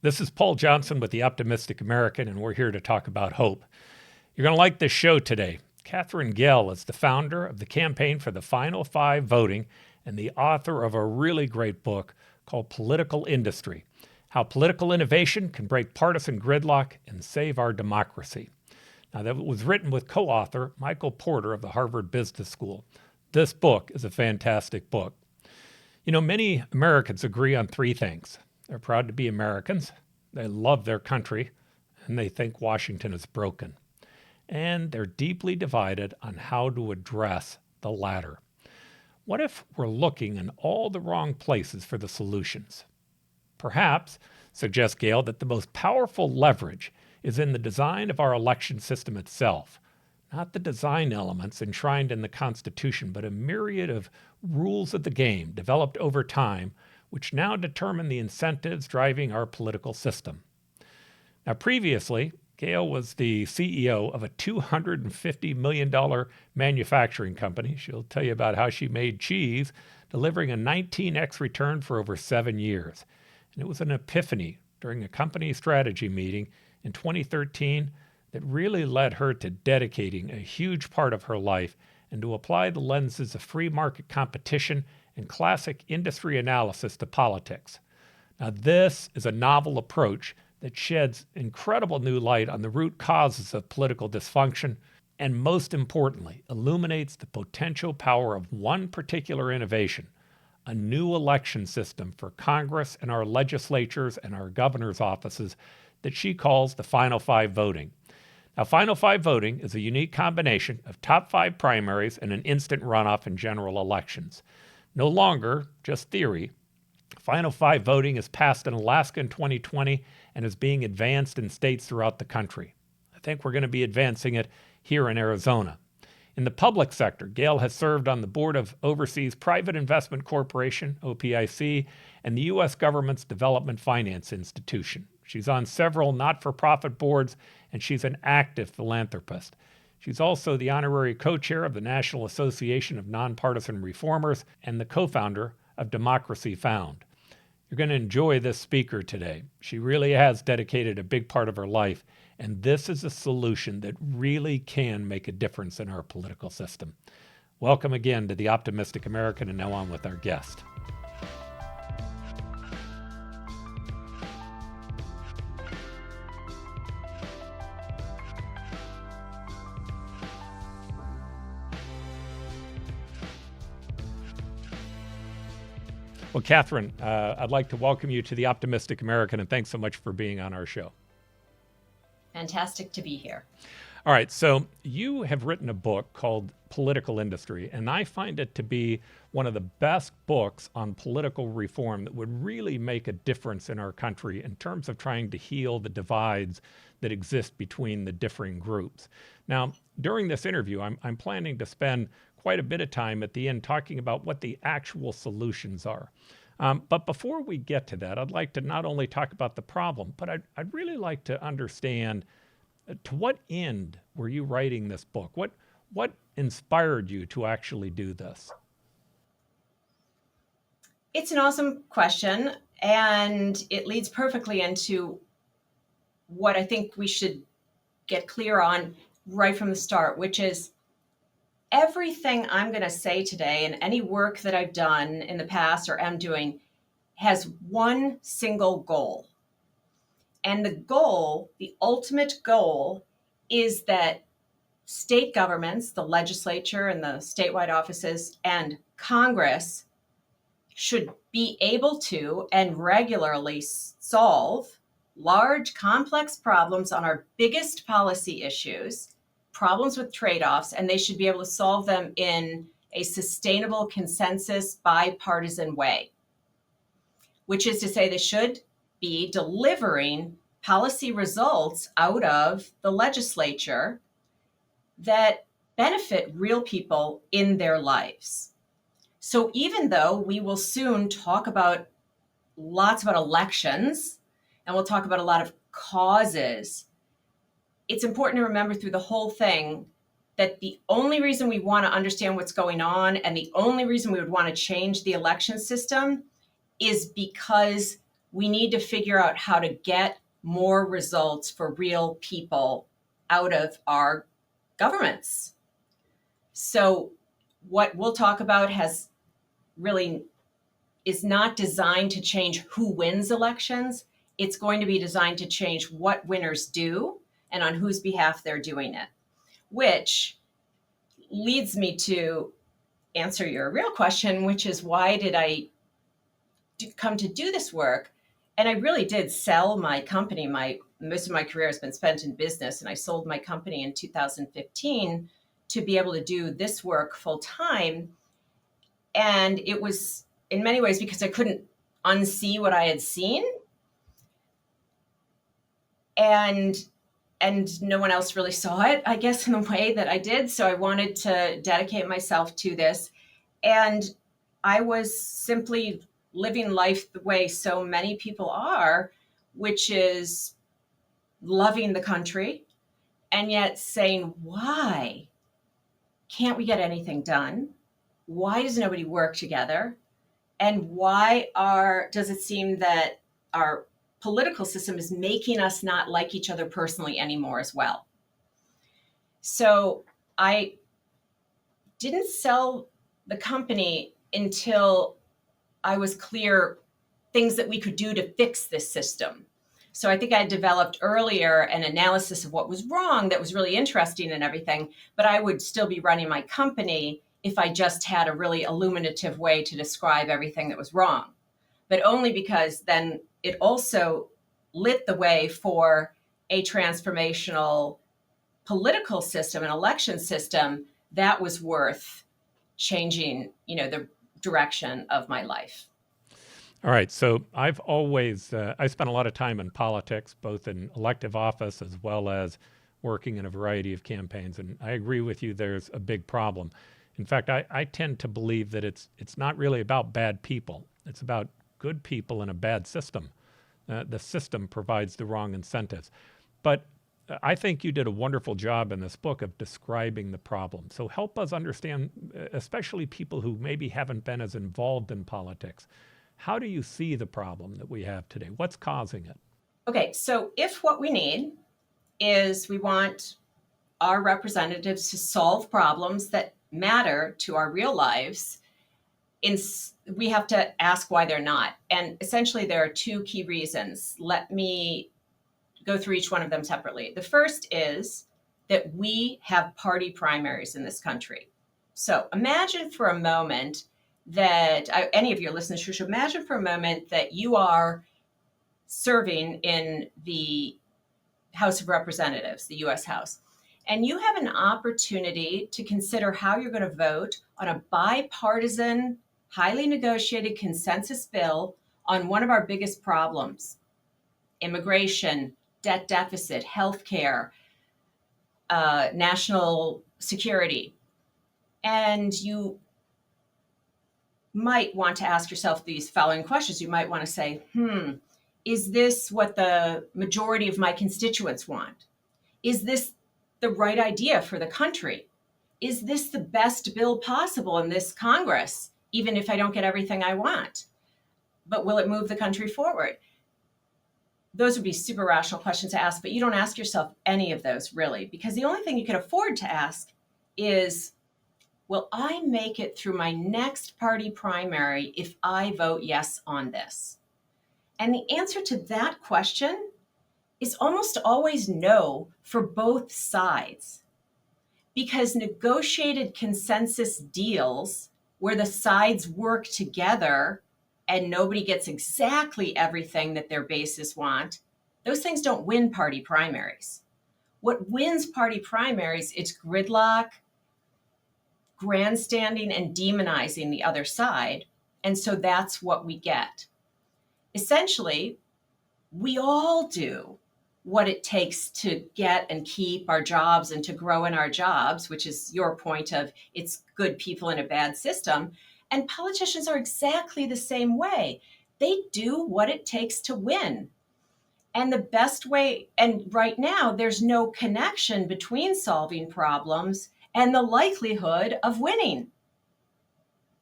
This is Paul Johnson with the Optimistic American, and we're here to talk about hope. You're going to like this show today. Katherine Gehl is the founder of the Campaign for the Final Five Voting and the author of a really great book called Political Industry: How Political Innovation Can Break Partisan Gridlock and Save Our Democracy. Now, that was written with co-author Michael Porter of the Harvard Business School. This book is a fantastic book. You know, many Americans agree on three things. They're proud to be Americans, they love their country, and they think Washington is broken. And they're deeply divided on how to address the latter. What if we're looking in all the wrong places for the solutions? Perhaps, suggests Gehl, that the most powerful leverage is in the design of our election system itself, not the design elements enshrined in the Constitution, but a myriad of rules of the game developed over time, which now determine the incentives driving our political system. Now, previously, Gehl was the CEO of a $250 million manufacturing company. She'll tell you about how she made cheese, delivering a 19x return for over 7 years. And it was an epiphany during a company strategy meeting in 2013 that really led her to dedicating a huge part of her life and to apply the lenses of free market competition and classic industry analysis to politics. Now, this is a novel approach that sheds incredible new light on the root causes of political dysfunction and, most importantly, illuminates the potential power of one particular innovation: a new election system for Congress and our legislatures and our governor's offices that she calls the Final Five Voting. Now, Final Five Voting is a unique combination of top five primaries and an instant runoff in general elections. No longer just theory. Final Five Voting is passed in Alaska in 2020 and is being advanced in states throughout the country. I think we're going to be advancing it here in Arizona. In the public sector, Gehl has served on the board of Overseas Private Investment Corporation, OPIC, and the U.S. government's Development Finance Institution. She's on several not-for-profit boards, and she's an active philanthropist. She's also the honorary co-chair of the National Association of Nonpartisan Reformers and the co-founder of Democracy Found. You're going to enjoy this speaker today. She really has dedicated a big part of her life, and this is a solution that really can make a difference in our political system. Welcome again to the Optimistic American, and now on with our guest. Well, Katherine, I'd like to welcome you to the Optimistic American, and thanks so much for being on our show. Fantastic to be here. All right, so you have written a book called Political Industry, and I find it to be one of the best books on political reform that would really make a difference in our country in terms of trying to heal the divides that exist between the differing groups. Now, during this interview, I'm planning to spend quite a bit of time at the end talking about what the actual solutions are. But before we get to that, I'd like to not only talk about the problem, but I'd really like to understand to what end were you writing this book? What inspired you to actually do this? It's an awesome question, and it leads perfectly into what I think we should get clear on right from the start, which is everything I'm going to say today and any work that I've done in the past or am doing has one single goal. And the goal, the ultimate goal, is that state governments, the legislature and the statewide offices, and Congress should be able to and regularly solve large, complex problems on our biggest policy issues, problems with trade-offs, and they should be able to solve them in a sustainable consensus bipartisan way, which is to say they should be delivering policy results out of the legislature that benefit real people in their lives. So even though we will soon talk about lots about elections and we'll talk about a lot of causes, it's important to remember through the whole thing that the only reason we want to understand what's going on and the only reason we would want to change the election system is because we need to figure out how to get more results for real people out of our governments. So what we'll talk about is not designed to change who wins elections. It's going to be designed to change what winners do and on whose behalf they're doing it, which leads me to answer your real question, which is why did I come to do this work? And I really did sell my company. Most of my career has been spent in business, and I sold my company in 2015 to be able to do this work full time. And it was in many ways because I couldn't unsee what I had seen. And no one else really saw it, I guess, in the way that I did. So I wanted to dedicate myself to this. And I was simply living life the way so many people are, which is loving the country and yet saying, why can't we get anything done? Why does nobody work together? And why does it seem that our political system is making us not like each other personally anymore as well? So I didn't sell the company until I was clear things that we could do to fix this system. So I think I developed earlier an analysis of what was wrong that was really interesting and everything, but I would still be running my company if I just had a really illuminative way to describe everything that was wrong. But only because then it also lit the way for a transformational political system, an election system that was worth changing, the direction of my life. All right. So I've always, I spent a lot of time in politics, both in elective office as well as working in a variety of campaigns. And I agree with you, there's a big problem. In fact, I tend to believe that it's not really about bad people. It's about good people in a bad system. The system provides the wrong incentives. But I think you did a wonderful job in this book of describing the problem. So help us understand, especially people who maybe haven't been as involved in politics. How do you see the problem that we have today? What's causing it? Okay, so if what we need is we want our representatives to solve problems that matter to our real lives, we have to ask why they're not. And essentially, there are two key reasons. Let me go through each one of them separately. The first is that we have party primaries in this country. So imagine for a moment that any of your listeners should imagine for a moment that you are serving in the House of Representatives, the U.S. House, and you have an opportunity to consider how you're going to vote on a bipartisan, highly negotiated consensus bill on one of our biggest problems: immigration, debt deficit, healthcare, national security. And you might want to ask yourself these following questions. You might want to say, is this what the majority of my constituents want? Is this the right idea for the country? Is this the best bill possible in this Congress, even if I don't get everything I want? But will it move the country forward? Those would be super rational questions to ask, but you don't ask yourself any of those really, because the only thing you can afford to ask is, will I make it through my next party primary if I vote yes on this? And the answer to that question is almost always no for both sides, because negotiated consensus deals where the sides work together and nobody gets exactly everything that their bases want, those things don't win party primaries. What wins party primaries is gridlock, grandstanding, and demonizing the other side. And so that's what we get. Essentially, we all do what it takes to get and keep our jobs and to grow in our jobs, which is your point of it's good people in a bad system. And politicians are exactly the same way. They do what it takes to win. And the best way, and right now, there's no connection between solving problems and the likelihood of winning.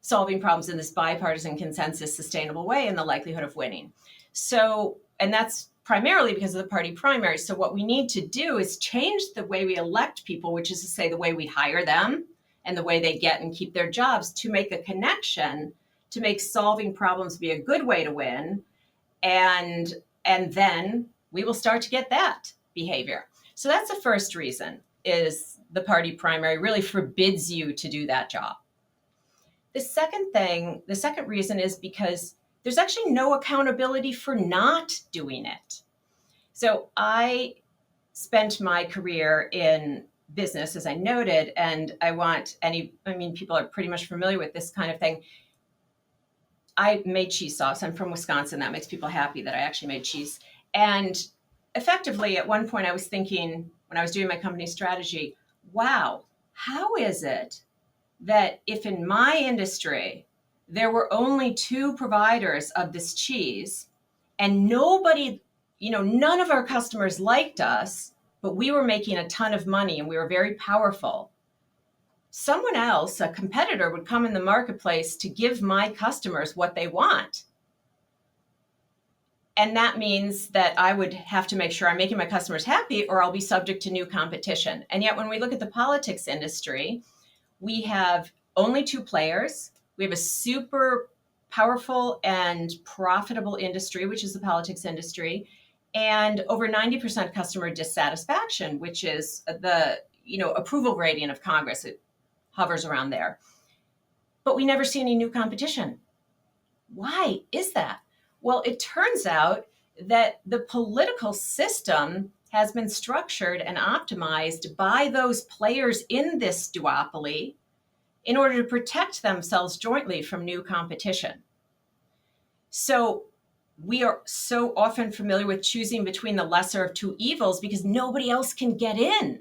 Solving problems in this bipartisan consensus sustainable way and the likelihood of winning. So, and that's primarily because of the party primary. So what we need to do is change the way we elect people, which is to say the way we hire them and the way they get and keep their jobs, to make a connection, to make solving problems be a good way to win. And then we will start to get that behavior. So that's the first reason, is the party primary really forbids you to do that job. The second reason is because there's actually no accountability for not doing it. So I spent my career in business, as I noted, and people are pretty much familiar with this kind of thing. I made cheese sauce. I'm from Wisconsin. That makes people happy that I actually made cheese. And effectively, at one point, I was thinking, when I was doing my company strategy, wow, how is it that if in my industry there were only 2 providers of this cheese and nobody, none of our customers liked us, but we were making a ton of money and we were very powerful, someone else, a competitor, would come in the marketplace to give my customers what they want. And that means that I would have to make sure I'm making my customers happy, or I'll be subject to new competition. And yet when we look at the politics industry, we have only 2 players. We have a super powerful and profitable industry, which is the politics industry, and over 90% customer dissatisfaction, which is the approval rating of Congress. It hovers around there. But we never see any new competition. Why is that? Well, it turns out that the political system has been structured and optimized by those players in this duopoly in order to protect themselves jointly from new competition. So we are so often familiar with choosing between the lesser of 2 evils because nobody else can get in.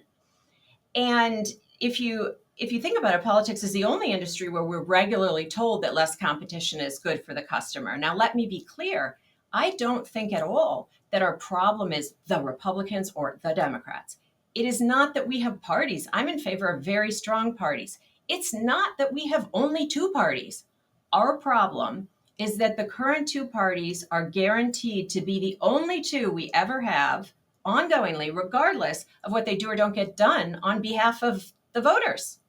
And if you think about it, politics is the only industry where we're regularly told that less competition is good for the customer. Now, let me be clear. I don't think at all that our problem is the Republicans or the Democrats. It is not that we have parties. I'm in favor of very strong parties. It's not that we have only 2 parties. Our problem is that the current 2 parties are guaranteed to be the only 2 we ever have ongoingly, regardless of what they do or don't get done on behalf of the voters.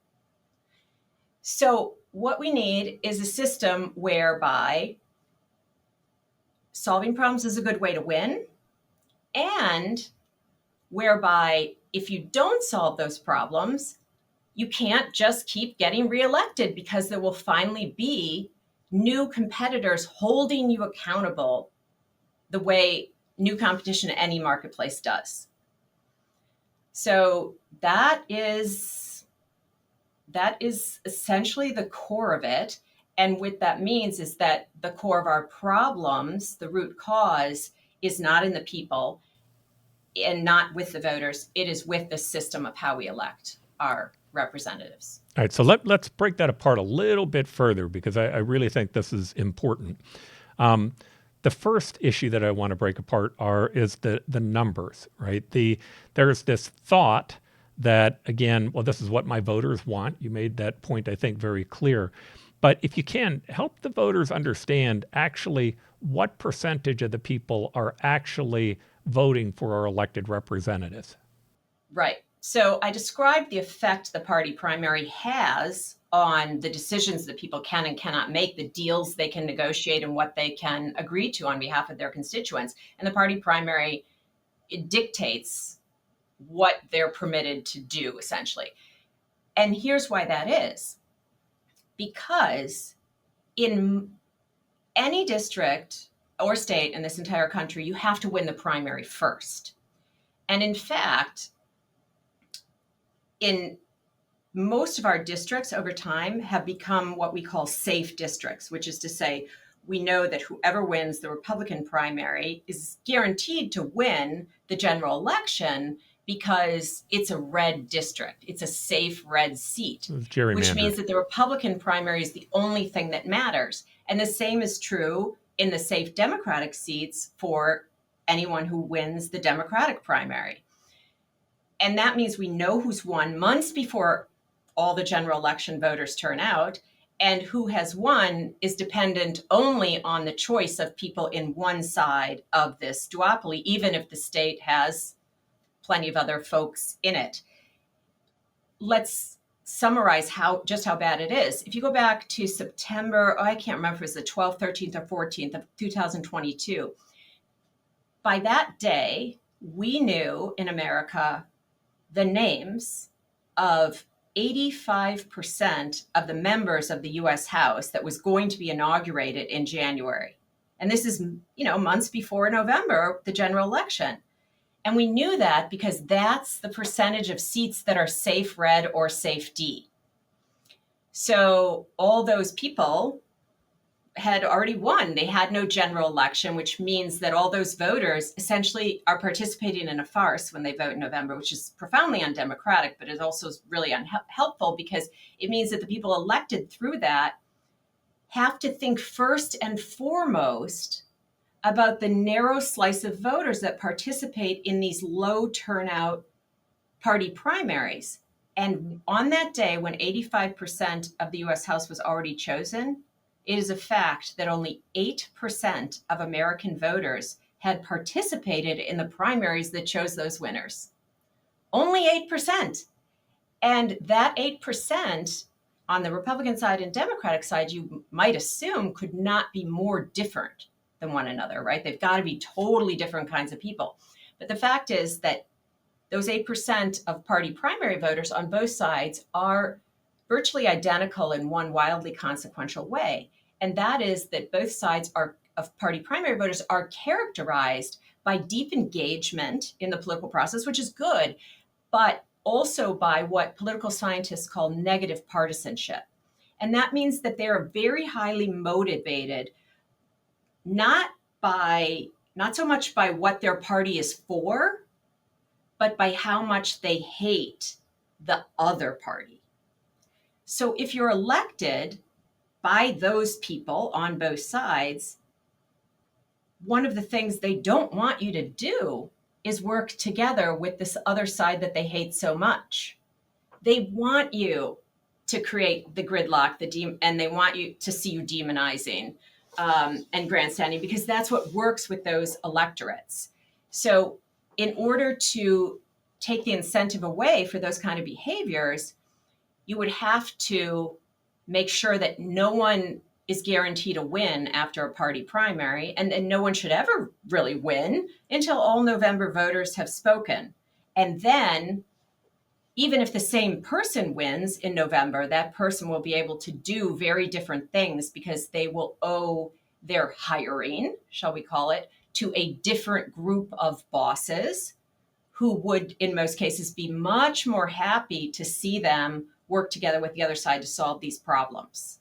So what we need is a system whereby solving problems is a good way to win, and whereby if you don't solve those problems, you can't just keep getting reelected, because there will finally be new competitors holding you accountable the way new competition in any marketplace does. So that is essentially the core of it. And what that means is that the core of our problems, the root cause, is not in the people and not with the voters. It is with the system of how we elect our representatives. All right, so let's break that apart a little bit further, because I really think this is important. The first issue that I want to break apart is the numbers, right? There's this thought that, again, well, this is what my voters want. You made that point, I think, very clear. But if you can, help the voters understand actually what percentage of the people are actually voting for our elected representatives. Right. So I described the effect the party primary has on the decisions that people can and cannot make, the deals they can negotiate, and what they can agree to on behalf of their constituents. And the party primary, it dictates what they're permitted to do, essentially. And here's why that is. Because in any district or state in this entire country, you have to win the primary first. And in fact, in most of our districts over time have become what we call safe districts, which is to say, we know that whoever wins the Republican primary is guaranteed to win the general election because it's a red district. It's a safe red seat, which means that the Republican primary is the only thing that matters. And the same is true in the safe Democratic seats for anyone who wins the Democratic primary. And that means we know who's won months before all the general election voters turn out. And who has won is dependent only on the choice of people in one side of this duopoly, even if the state has plenty of other folks in it. Let's summarize just how bad it is. If you go back to September, I can't remember if it was the 12th, 13th, or 14th of 2022, by that day, we knew in America the names of 85% of the members of the US House that was going to be inaugurated in January. And this is, months before November, the general election. And we knew that because that's the percentage of seats that are safe red or safe D. So all those people had already won. They had no general election, which means that all those voters essentially are participating in a farce when they vote in November, which is profoundly undemocratic, but is also really unhelpful because it means that the people elected through that have to think first and foremost about the narrow slice of voters that participate in these low turnout party primaries. And on that day, when 85% of the US House was already chosen, it is a fact that only 8% of American voters had participated in the primaries that chose those winners. Only 8%. And that 8% on the Republican side and Democratic side, you might assume could not be more different than one another, right? They've got to be totally different kinds of people. But the fact is that those 8% of party primary voters on both sides are virtually identical in one wildly consequential way. And that is that both sides of party primary voters are characterized by deep engagement in the political process, which is good, but also by what political scientists call negative partisanship. And that means that they are very highly motivated, not so much by what their party is for, but by how much they hate the other party. So if you're elected by those people on both sides, one of the things they don't want you to do is work together with this other side that they hate so much. They want you to create the gridlock, and they want you to see you demonizing and grandstanding, because that's what works with those electorates. So in order to take the incentive away for those kind of behaviors, you would have to make sure that no one is guaranteed a win after a party primary, and no one should ever really win until all November voters have spoken. And then, even if the same person wins in November, that person will be able to do very different things because they will owe their hiring, shall we call it, to a different group of bosses who would, in most cases, be much more happy to see them work together with the other side to solve these problems.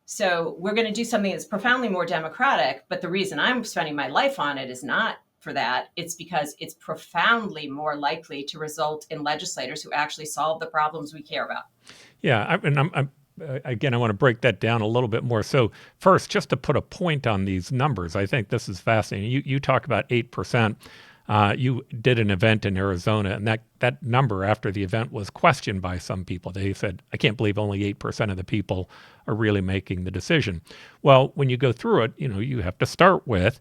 So we're going to do something that's profoundly more democratic, but the reason I'm spending my life on it is not for that. It's because it's profoundly more likely to result in legislators who actually solve the problems we care about. Yeah, again, I want to break that down a little bit more. So first, just to put a point on these numbers, I think this is fascinating. You talk about 8%. You did an event in Arizona, and that number after the event was questioned by some people. They said, I can't believe only 8% of the people are really making the decision. Well, when you go through it, you have to start with,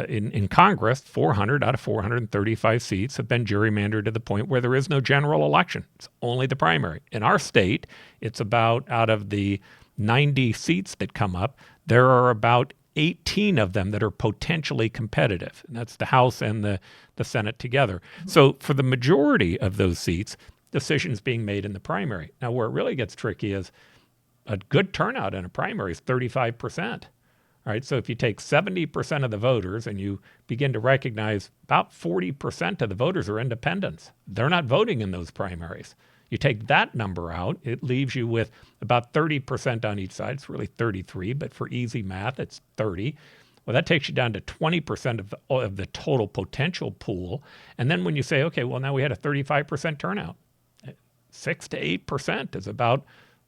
in Congress, 400 out of 435 seats have been gerrymandered to the point where there is no general election. It's only the primary. In our state, it's about, out of the 90 seats that come up, there are about 18 of them that are potentially competitive. And that's the House and the Senate together. So for the majority of those seats, decisions being made in the primary. Now, where it really gets tricky is a good turnout in a primary is 35%. All right, so if you take 70% of the voters and you begin to recognize about 40% of the voters are independents, they're not voting in those primaries. You take that number out, it leaves you with about 30% on each side. It's really 33, but for easy math, it's 30. Well, that takes you down to 20% of the total potential pool. And then when you say, okay, well, now we had a 35% turnout, 6 to 8% is about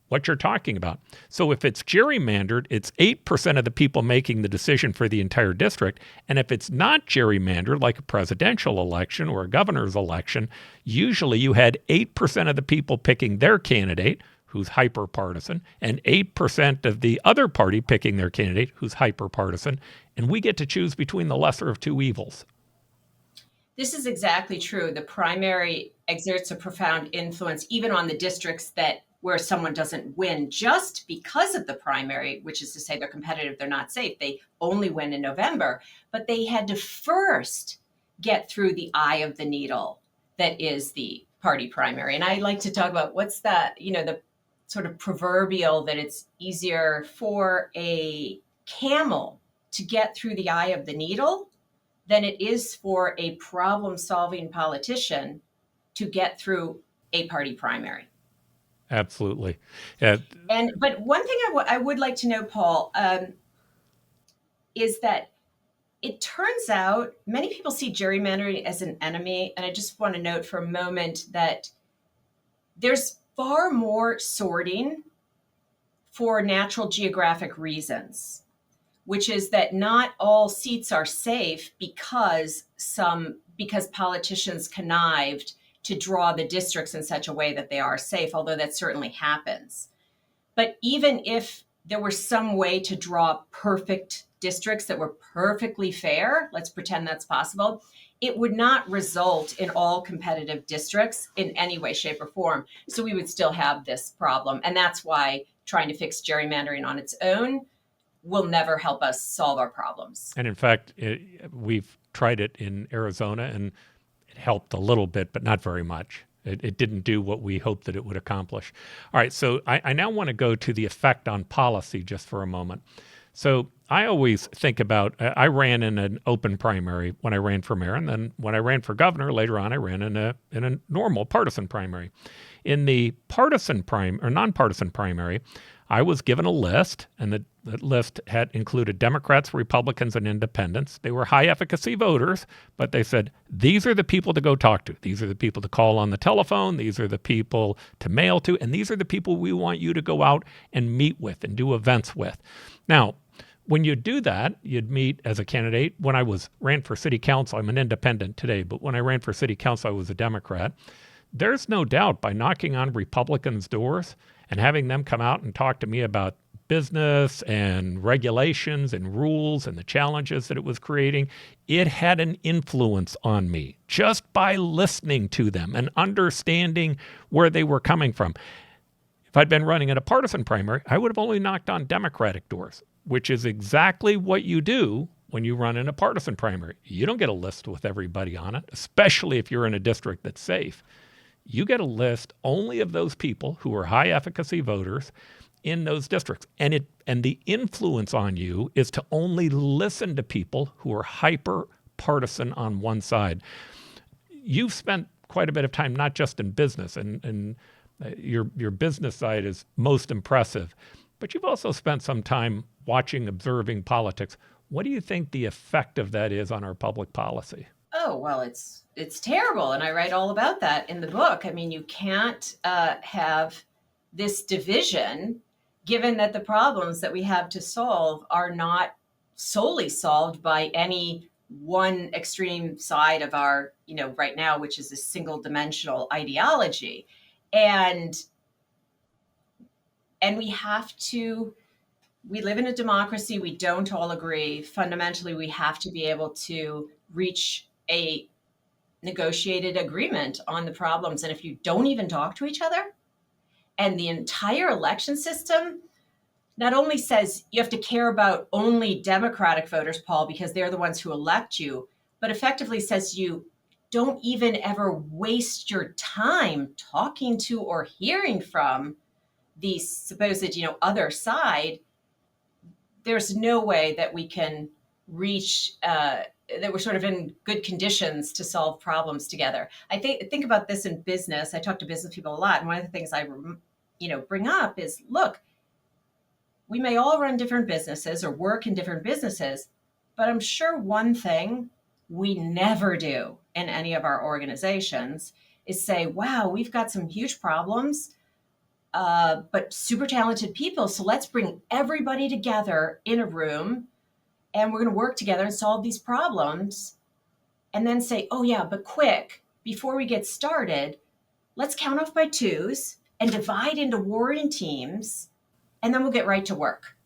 what you're talking about. So if it's gerrymandered, it's 8% of the people making the decision for the entire district. And if it's not gerrymandered, like a presidential election or a governor's election, usually you had 8% of the people picking their candidate, who's hyper-partisan, and 8% of the other party picking their candidate who's hyper-partisan, and we get to choose between the lesser of two evils. This is exactly true. The primary exerts a profound influence even on the districts where someone doesn't win just because of the primary, which is to say they're competitive, they're not safe. They only win in November, but they had to first get through the eye of the needle that is the party primary. And I like to talk about what's that, the sort of proverbial that it's easier for a camel to get through the eye of the needle than it is for a problem-solving politician to get through a party primary. Absolutely. But one thing I would like to know, Paul, is that it turns out many people see gerrymandering as an enemy, and I just want to note for a moment that there's far more sorting for natural geographic reasons, which is that not all seats are safe because politicians connived to draw the districts in such a way that they are safe, although that certainly happens. But even if there were some way to draw perfect districts that were perfectly fair, let's pretend that's possible, it would not result in all competitive districts in any way, shape, or form. So we would still have this problem. And that's why trying to fix gerrymandering on its own will never help us solve our problems. And in fact, we've tried it in Arizona, and it helped a little bit, but not very much. It didn't do what we hoped that it would accomplish. All right, so I now want to go to the effect on policy just for a moment. So I always think about, I ran in an open primary when I ran for mayor, and then when I ran for governor, later on I ran in a normal partisan primary. In the nonpartisan primary, I was given a list, and the list had included Democrats, Republicans, and independents. They were high efficacy voters, but they said, these are the people to go talk to. These are the people to call on the telephone. These are the people to mail to. And these are the people we want you to go out and meet with and do events with. Now, when you do that, you'd meet as a candidate. When I ran for city council, I'm an independent today, but when I ran for city council, I was a Democrat. There's no doubt by knocking on Republicans' doors and having them come out and talk to me about business and regulations and rules and the challenges that it was creating, it had an influence on me just by listening to them and understanding where they were coming from. If I'd been running in a partisan primary, I would have only knocked on Democratic doors, which is exactly what you do when you run in a partisan primary. You don't get a list with everybody on it, especially if you're in a district that's safe. You get a list only of those people who are high efficacy voters in those districts. And the influence on you is to only listen to people who are hyper partisan on one side. You've spent quite a bit of time, not just in business, and your business side is most impressive, but you've also spent some time watching, observing politics. What do you think the effect of that is on our public policy? Oh, well, it's terrible. And I write all about that in the book. I mean, you can't have this division given that the problems that we have to solve are not solely solved by any one extreme side of our, right now, which is a single dimensional ideology. And we live in a democracy. We don't all agree. Fundamentally, we have to be able to reach a negotiated agreement on the problems. And if you don't even talk to each other, and the entire election system not only says you have to care about only Democratic voters, Paul, because they're the ones who elect you, but effectively says you don't even ever waste your time talking to or hearing from the supposed, other side. There's no way that we can reach that we're sort of in good conditions to solve problems together. I think about this in business. I talk to business people a lot, and one of the things I bring up is, look, we may all run different businesses or work in different businesses, but I'm sure one thing we never do in any of our organizations is say, wow, we've got some huge problems, but super talented people. So let's bring everybody together in a room and we're going to work together and solve these problems. And then say, oh yeah, but quick, before we get started, let's count off by twos and divide into warring teams, and then we'll get right to work.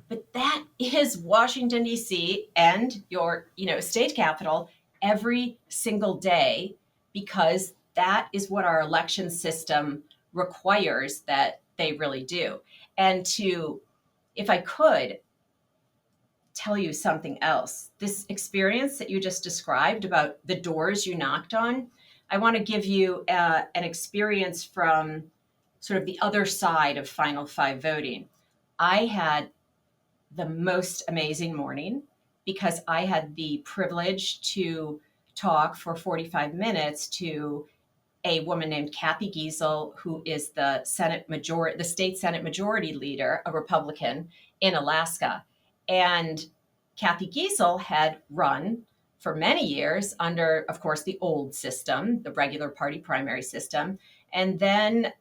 But that is Washington, D.C. and your, state capital every single day, because that is what our election system requires that they really do. And if I could tell you something else, this experience that you just described about the doors you knocked on, I want to give you an experience from sort of the other side of Final Five voting. I had the most amazing morning because I had the privilege to talk for 45 minutes to a woman named Kathy Gehl, who is the state Senate majority leader, a Republican in Alaska. And Kathy Gehl had run for many years under, of course, the old system, the regular party primary system. And then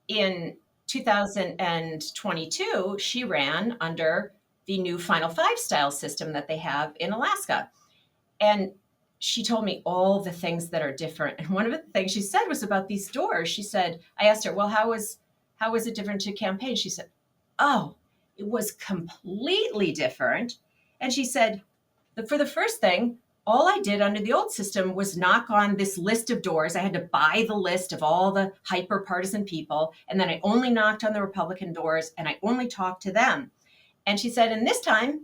in 2022, she ran under the new Final Five style system that they have in Alaska. And she told me all the things that are different. And one of the things she said was about these doors. She said, I asked her, well, how was it different to campaign? She said, oh, it was completely different. And she said, for the first thing, all I did under the old system was knock on this list of doors. I had to buy the list of all the hyper partisan people. And then I only knocked on the Republican doors and I only talked to them. And she said, and this time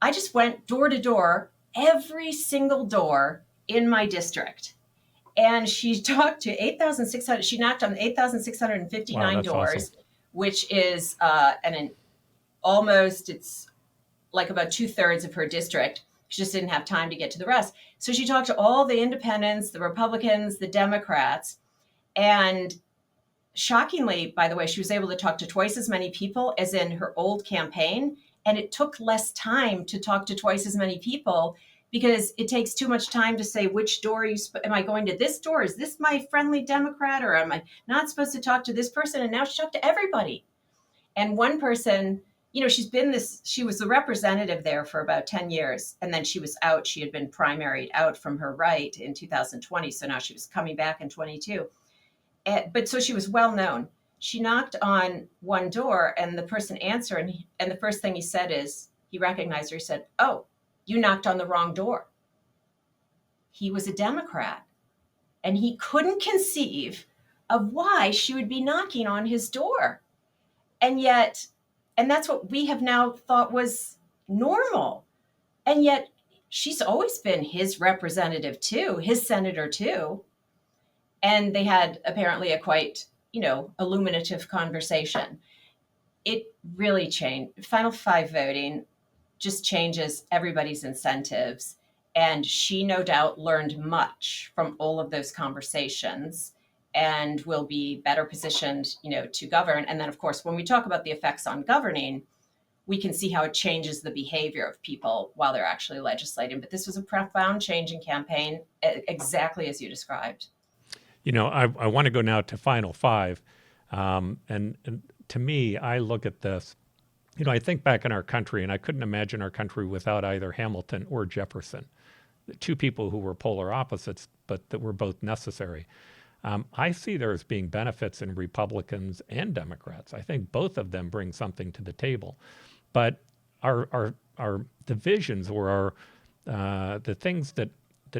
I just went door to door, every single door in my district. And she talked to 8,600, she knocked on 8,659 doors, awesome. which is it's like about 2/3 of her district. She just didn't have time to get to the rest. So she talked to all the independents, the Republicans, the Democrats. And shockingly, by the way, she was able to talk to twice as many people as in her old campaign. And it took less time to talk to twice as many people because it takes too much time to say, which door am I going to this door? Is this my friendly Democrat, or am I not supposed to talk to this person? And now she talked to everybody. And one person, she was the representative there for about 10 years. And then she was out. She had been primaried out from her right in 2020. So now she was coming back in 22. But so she was well known. She knocked on one door and the person answered. And the first thing he said is, he recognized her. He said, oh, you knocked on the wrong door. He was a Democrat and he couldn't conceive of why she would be knocking on his door. And that's what we have now thought was normal. And yet she's always been his representative too, his senator too. And they had apparently a quite, illuminative conversation. It really changed. Final Five voting just changes everybody's incentives. And she no doubt learned much from all of those conversations and will be better positioned, to govern. And then, of course, when we talk about the effects on governing, we can see how it changes the behavior of people while they're actually legislating. But this was a profound change in campaign, exactly as you described. I want to go now to Final Five. And to me, I look at this, I think back in our country, and I couldn't imagine our country without either Hamilton or Jefferson, the two people who were polar opposites, but that were both necessary. I see there as being benefits in Republicans and Democrats. I think both of them bring something to the table. But our divisions or the things that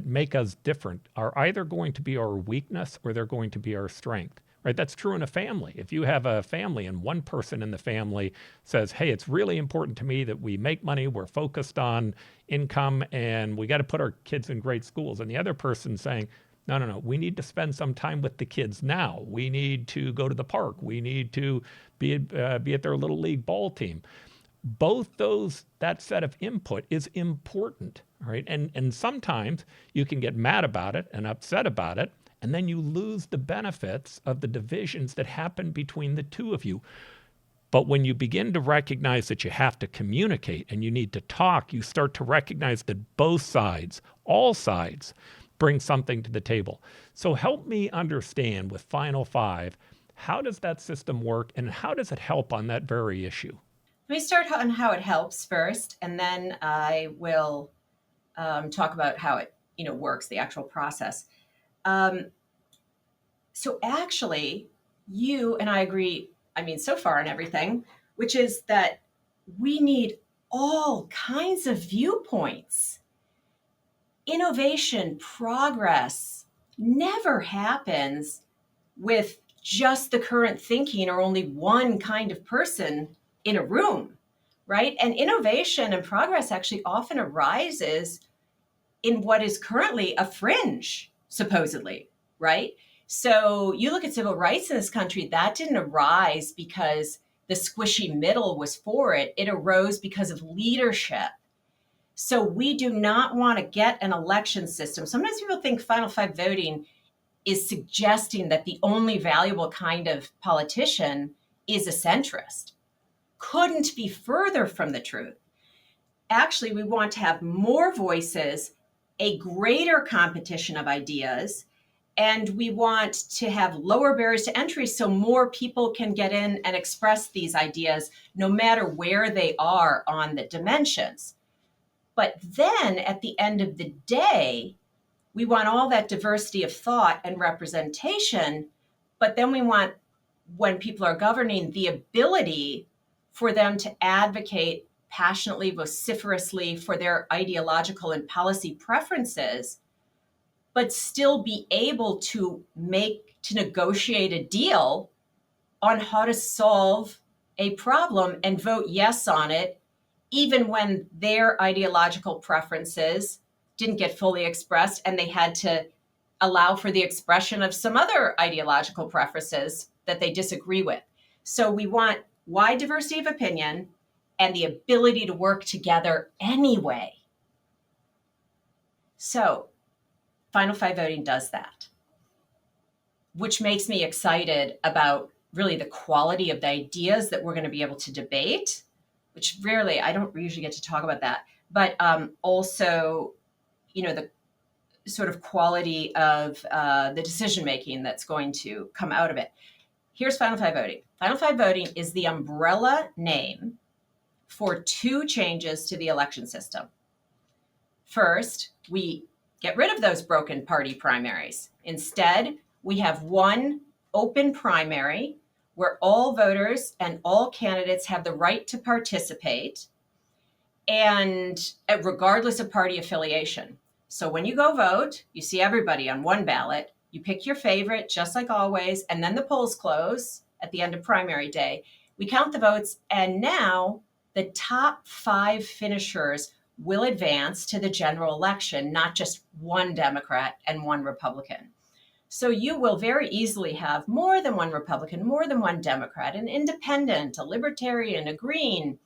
make us different are either going to be our weakness or they're going to be our strength. Right? That's true in a family. If you have a family and one person in the family says, hey, it's really important to me that we make money, we're focused on income, and we got to put our kids in great schools. And the other person saying, no, we need to spend some time with the kids now. We need to go to the park. We need to be at their little league ball team. Both that set of input is important, right? And sometimes you can get mad about it and upset about it, and then you lose the benefits of the divisions that happen between the two of you. But when you begin to recognize that you have to communicate and you need to talk, you start to recognize that both sides, all sides, bring something to the table. So help me understand with Final Five, how does that system work and how does it help on that very issue? Let me start on how it helps first, and then I will talk about how it works, the actual process. So actually, you and I agree, I mean, so far on everything, which is that we need all kinds of viewpoints. Innovation, progress never happens with just the current thinking or only one kind of person in a room, right? And innovation and progress actually often arises in what is currently a fringe, supposedly, right? So you look at civil rights in this country, that didn't arise because the squishy middle was for it. It arose because of leadership. So we do not want to get an election system. Sometimes people think Final Five voting is suggesting that the only valuable kind of politician is a centrist. Couldn't be further from the truth. Actually, we want to have more voices, a greater competition of ideas, and we want to have lower barriers to entry so more people can get in and express these ideas no matter where they are on the dimensions. But then at the end of the day, we want all that diversity of thought and representation, but then we want, when people are governing, the ability for them to advocate passionately, vociferously for their ideological and policy preferences, but still be able to negotiate a deal on how to solve a problem and vote yes on it, even when their ideological preferences didn't get fully expressed and they had to allow for the expression of some other ideological preferences that they disagree with. So we want wide diversity of opinion and the ability to work together anyway. So Final Five voting does that, which makes me excited about really the quality of the ideas that we're going to be able to debate, which rarely, I don't usually get to talk about that, but also, the sort of quality of the decision making that's going to come out of it. Here's Final Five voting. Final Five voting is the umbrella name for two changes to the election system. First, we get rid of those broken party primaries. Instead, we have one open primary where all voters and all candidates have the right to participate, and regardless of party affiliation. So when you go vote, you see everybody on one ballot. You pick your favorite, just like always, and then the polls close at the end of primary day. We count the votes, and now the top 5 finishers will advance to the general election, not just one Democrat and one Republican. So you will very easily have more than one Republican, more than one Democrat, an independent, a libertarian, a green,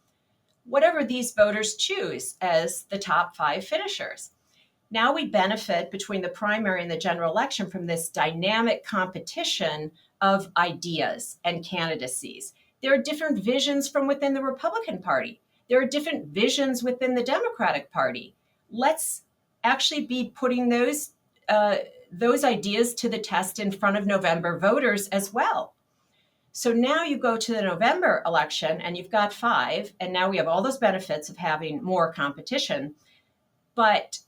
whatever these voters choose as the top 5 finishers. Now we benefit between the primary and the general election from this dynamic competition of ideas and candidacies. There are different visions from within the Republican Party. There are different visions within the Democratic Party. Let's actually be putting those ideas to the test in front of November voters as well. So now you go to the November election and you've got 5, and now we have all those benefits of having more competition, but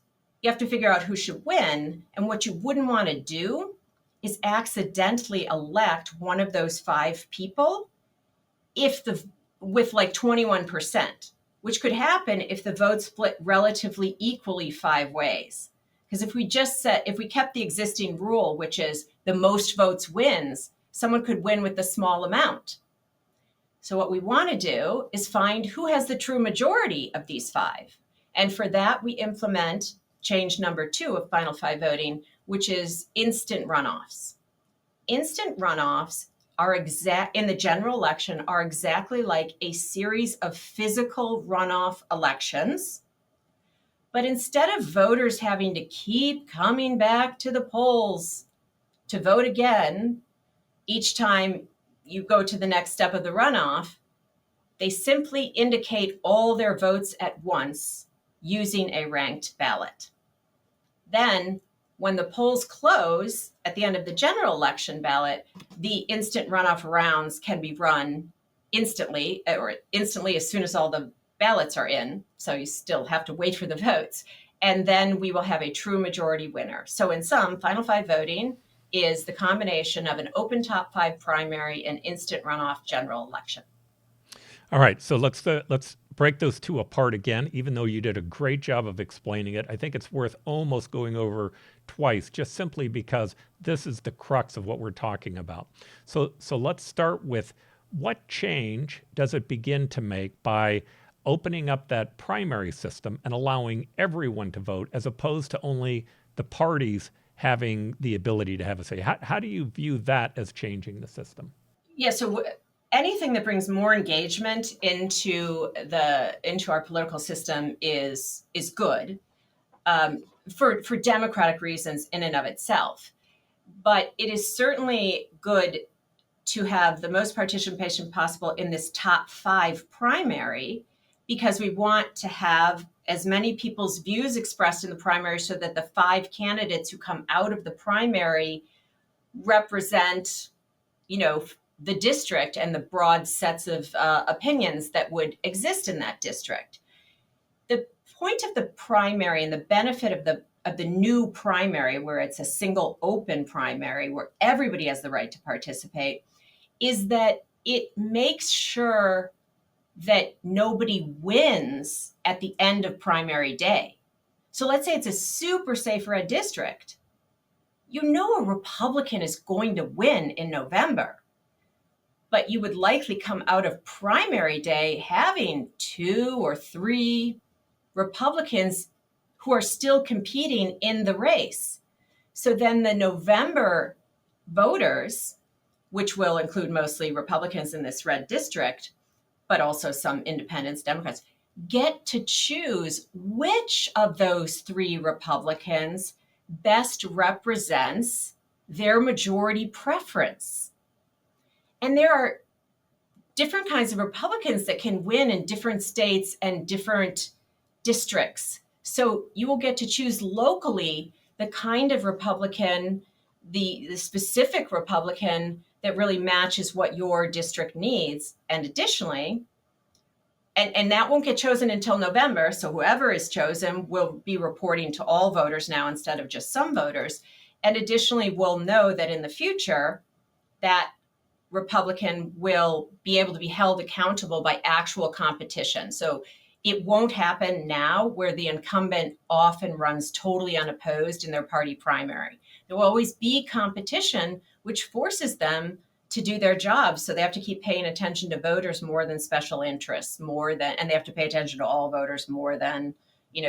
you have to figure out who should win. And what you wouldn't want to do is accidentally elect one of those 5 people with like 21%, which could happen if the vote split relatively equally 5 ways. Because if we kept the existing rule, which is the most votes wins, someone could win with a small amount. So what we want to do is find who has the true majority of these 5. And for that, we implement change number 2 of Final Five voting, which is instant runoffs. Instant runoffs in the general election are exactly like a series of physical runoff elections. But instead of voters having to keep coming back to the polls to vote again each time you go to the next step of the runoff, they simply indicate all their votes at once using a ranked ballot. Then, when the polls close at the end of the general election ballot, the instant runoff rounds can be run instantly as soon as all the ballots are in. So you still have to wait for the votes. And then we will have a true majority winner. So in sum, Final Five voting is the combination of an open top 5 primary and instant runoff general election. All right, so let's break those two apart again. Even though you did a great job of explaining it, I think it's worth almost going over twice, just simply because this is the crux of what we're talking about. So let's start with, what change does it begin to make by opening up that primary system and allowing everyone to vote, as opposed to only the parties having the ability to have a say? How do you view that as changing the system? Yeah, so anything that brings more engagement into our political system is good, for democratic reasons in and of itself. But it is certainly good to have the most participation possible in this top 5 primary, because we want to have as many people's views expressed in the primary, so that the 5 candidates who come out of the primary represent, the district and the broad sets of opinions that would exist in that district. The point of the primary and the benefit of the new primary, where it's a single open primary where everybody has the right to participate, is that it makes sure that nobody wins at the end of primary day. So let's say it's a super safe red district. A Republican is going to win in November, but you would likely come out of primary day having 2 or 3 Republicans who are still competing in the race. So then the November voters, which will include mostly Republicans in this red district, but also some independents, Democrats, get to choose which of those 3 Republicans best represents their majority preference. And there are different kinds of Republicans that can win in different states and different districts. So you will get to choose locally the kind of Republican, the specific Republican that really matches what your district needs. And additionally, and that won't get chosen until November. So whoever is chosen will be reporting to all voters now instead of just some voters. And additionally, we'll know that in the future, that Republican will be able to be held accountable by actual competition. So it won't happen now, where the incumbent often runs totally unopposed in their party primary. There will always be competition, which forces them to do their jobs. So they have to keep paying attention to voters more than special interests, and they have to pay attention to all voters more than,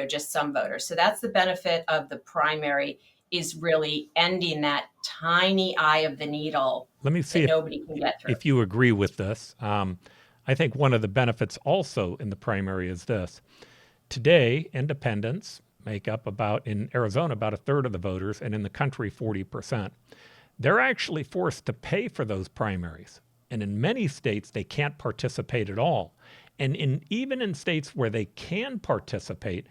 just some voters. So that's the benefit of the primary, is really ending that tiny eye of the needle. Let me see that nobody can get through. if you agree with this. I think one of the benefits also in the primary is this. Today, independents make up in Arizona, about 1/3 of the voters, and in the country, 40%. They're actually forced to pay for those primaries. And in many states, they can't participate at all. And even in states where they can participate,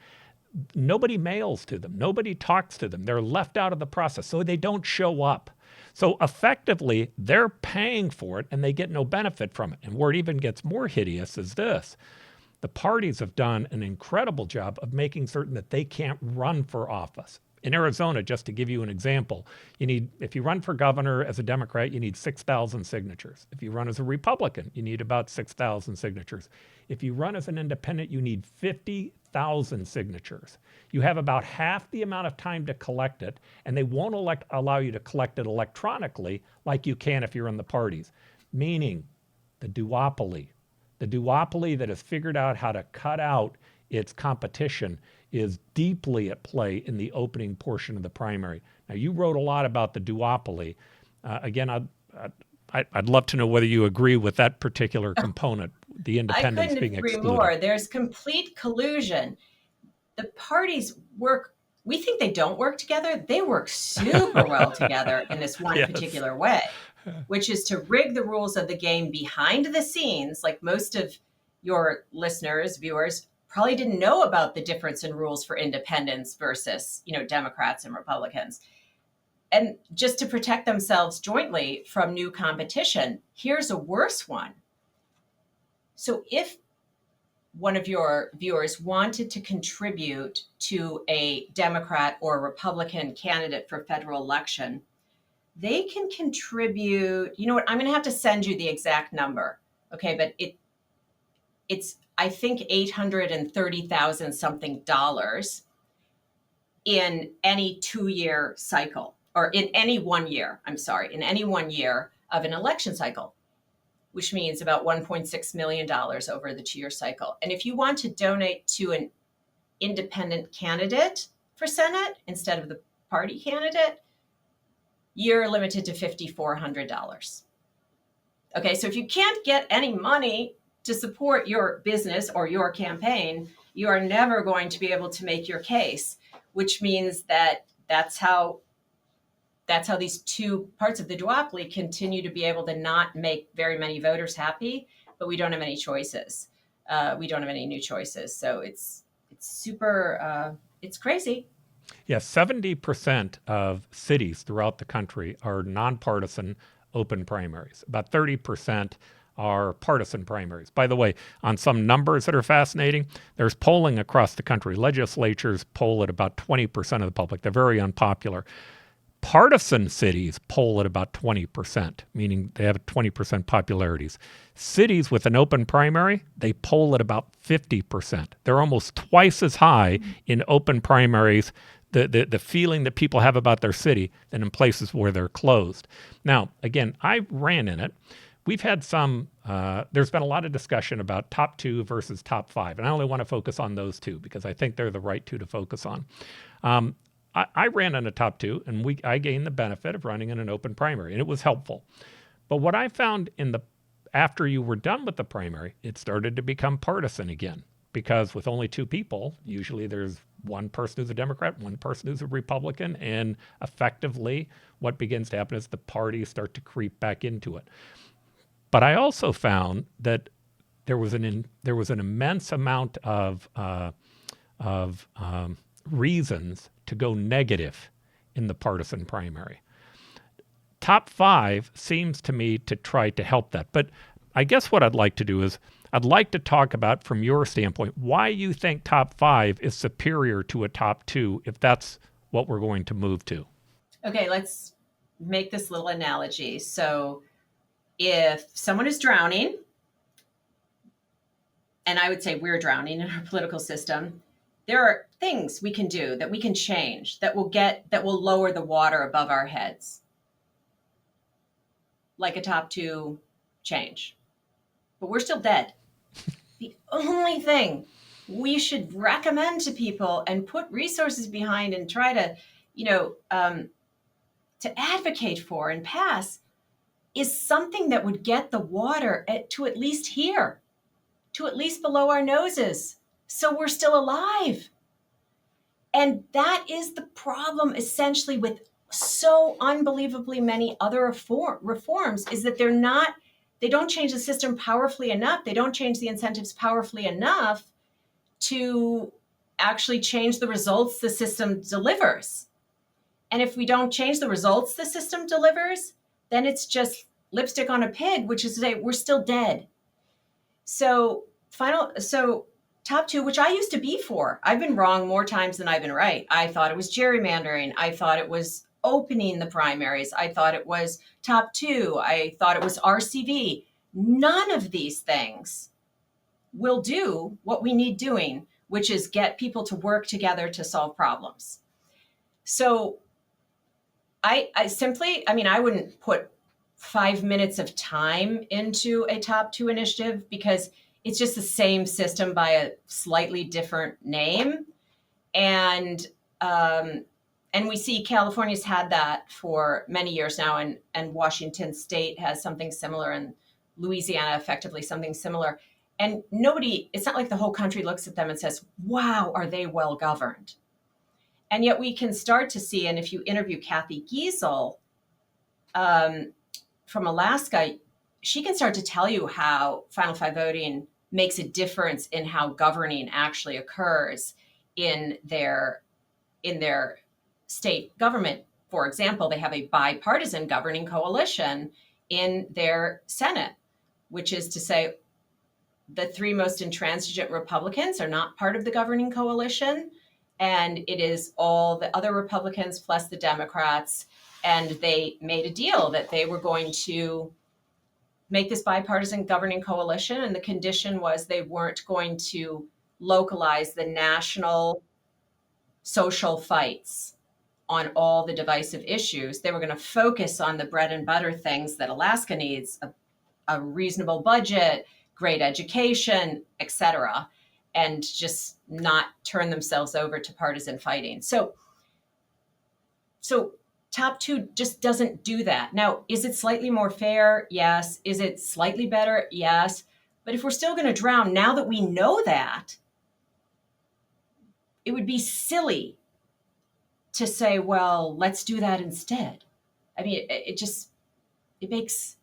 nobody mails to them. Nobody talks to them. They're left out of the process, so they don't show up. So effectively, they're paying for it and they get no benefit from it. And where it even gets more hideous is this. The parties have done an incredible job of making certain that they can't run for office. In Arizona, just to give you an example, if you run for governor as a Democrat, you need 6,000 signatures. If you run as a Republican, you need about 6,000 signatures. If you run as an independent, you need 50,000 signatures. You have about half the amount of time to collect it, and they won't allow you to collect it electronically like you can if you're in the parties, meaning the duopoly that has figured out how to cut out its competition is deeply at play in the opening portion of the primary. Now, you wrote a lot about the duopoly. Again, I'd love to know whether you agree with that particular component, the independents being excluded. I couldn't agree more. There's complete collusion. The parties we think they don't work together. They work super well together in this one particular way, which is to rig the rules of the game behind the scenes. Like most of your listeners, viewers, probably didn't know about the difference in rules for independents versus, Democrats and Republicans. And just to protect themselves jointly from new competition, here's a worse one. So if one of your viewers wanted to contribute to a Democrat or Republican candidate for federal election, they can contribute, you know what, I'm going to have to send you the exact number. Okay, but it's I think 830,000 something dollars in any 2-year cycle, or in any 1 year, I'm sorry, in any 1 year of an election cycle, which means about $1.6 million over the 2-year cycle. And if you want to donate to an independent candidate for Senate instead of the party candidate, you're limited to $5,400. Okay, so if you can't get any money to support your business or your campaign, you are never going to be able to make your case, which means that that's how these two parts of the duopoly continue to be able to not make very many voters happy, but we don't have any choices. We don't have any new choices. So it's super, it's crazy. Yes, 70% of cities throughout the country are nonpartisan open primaries. About 30% are partisan primaries. By the way, on some numbers that are fascinating, there's polling across the country. Legislatures poll at about 20% of the public. They're very unpopular. Partisan cities poll at about 20%, meaning they have 20% popularities. Cities with an open primary, they poll at about 50%. They're almost twice as high in open primaries, the feeling that people have about their city, than in places where they're closed. Now, again, I ran in it. We've had there's been a lot of discussion about top 2 versus top 5, and I only want to focus on those 2 because I think they're the right 2 to focus on. I ran in a top 2, and I gained the benefit of running in an open primary, and it was helpful. But what I found after you were done with the primary, it started to become partisan again, because with only 2 people, usually there's one person who's a Democrat, one person who's a Republican, and effectively what begins to happen is the parties start to creep back into it. But I also found that there was an immense amount of reasons to go negative in the partisan primary. Top 5 seems to me to try to help that. But I guess what I'd like to do is I'd like to talk about, from your standpoint, why you think top 5 is superior to a top 2, if that's what we're going to move to. Okay, let's make this little analogy. So if someone is drowning, and I would say we're drowning in our political system, there are things we can do, that we can change, that will lower the water above our heads, like a top 2 change. But we're still dead. The only thing we should recommend to people and put resources behind and try to, to advocate for and pass is something that would get the water to at least here, to at least below our noses, so we're still alive. And that is the problem, essentially, with so unbelievably many other reforms, is that they don't change the system powerfully enough. They don't change the incentives powerfully enough to actually change the results the system delivers. And if we don't change the results the system delivers, then it's just lipstick on a pig, which is to say we're still dead. So top 2, which I used to be for. I've been wrong more times than I've been right. I thought it was gerrymandering. I thought it was opening the primaries. I thought it was top 2. I thought it was RCV. None of these things will do what we need doing, which is get people to work together to solve problems. So I wouldn't put 5 minutes of time into a top 2 initiative, because it's just the same system by a slightly different name. And we see California's had that for many years now, and Washington State has something similar, and Louisiana effectively something similar. And it's not like the whole country looks at them and says, wow, are they well governed? And yet we can start to see, and if you interview Kathy Gehl from Alaska, she can start to tell you how Final Five voting makes a difference in how governing actually occurs in their state government. For example, they have a bipartisan governing coalition in their Senate, which is to say the 3 most intransigent Republicans are not part of the governing coalition, and it is all the other Republicans plus the Democrats. And they made a deal that they were going to make this bipartisan governing coalition. And the condition was they weren't going to localize the national social fights on all the divisive issues. They were going to focus on the bread and butter things that Alaska needs, a reasonable budget, great education, etc., and just not turn themselves over to partisan fighting. So top two just doesn't do that. Now, is it slightly more fair? Yes. Is it slightly better? Yes. But if we're still going to drown, now that we know that, it would be silly to say, well, let's do that instead. I mean, it makes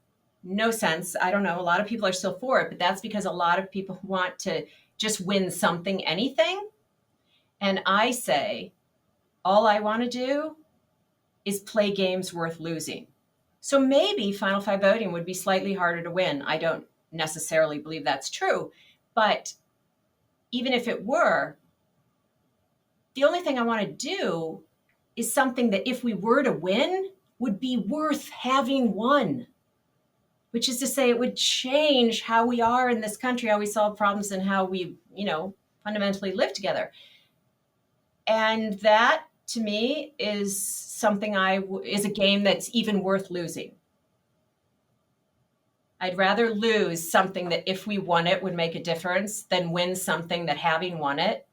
no sense. I don't know. A lot of people are still for it, but that's because a lot of people want to just win something, anything. And I say, all I want to do is play games worth losing. So maybe Final Five voting would be slightly harder to win. I don't necessarily believe that's true. But even if it were, the only thing I want to do is something that if we were to win would be worth having won, which is to say it would change how we are in this country, how we solve problems, and how we, fundamentally live together. And that, to me, is something is a game that's even worth losing. I'd rather lose something that if we won it would make a difference than win something that having won it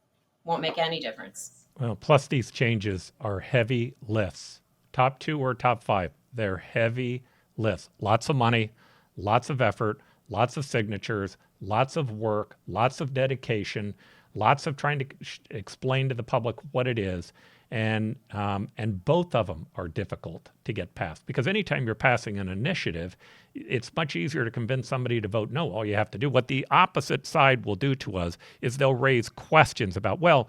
won't make any difference. Well, plus these changes are heavy lifts. Top two or top five, they're heavy lifts. Lots of money, lots of effort, lots of signatures, lots of work, lots of dedication, lots of trying to explain to the public what it is. And both of them are difficult to get passed, because anytime you're passing an initiative, it's much easier to convince somebody to vote no. All you have to do, what the opposite side will do to us, is they'll raise questions about, well,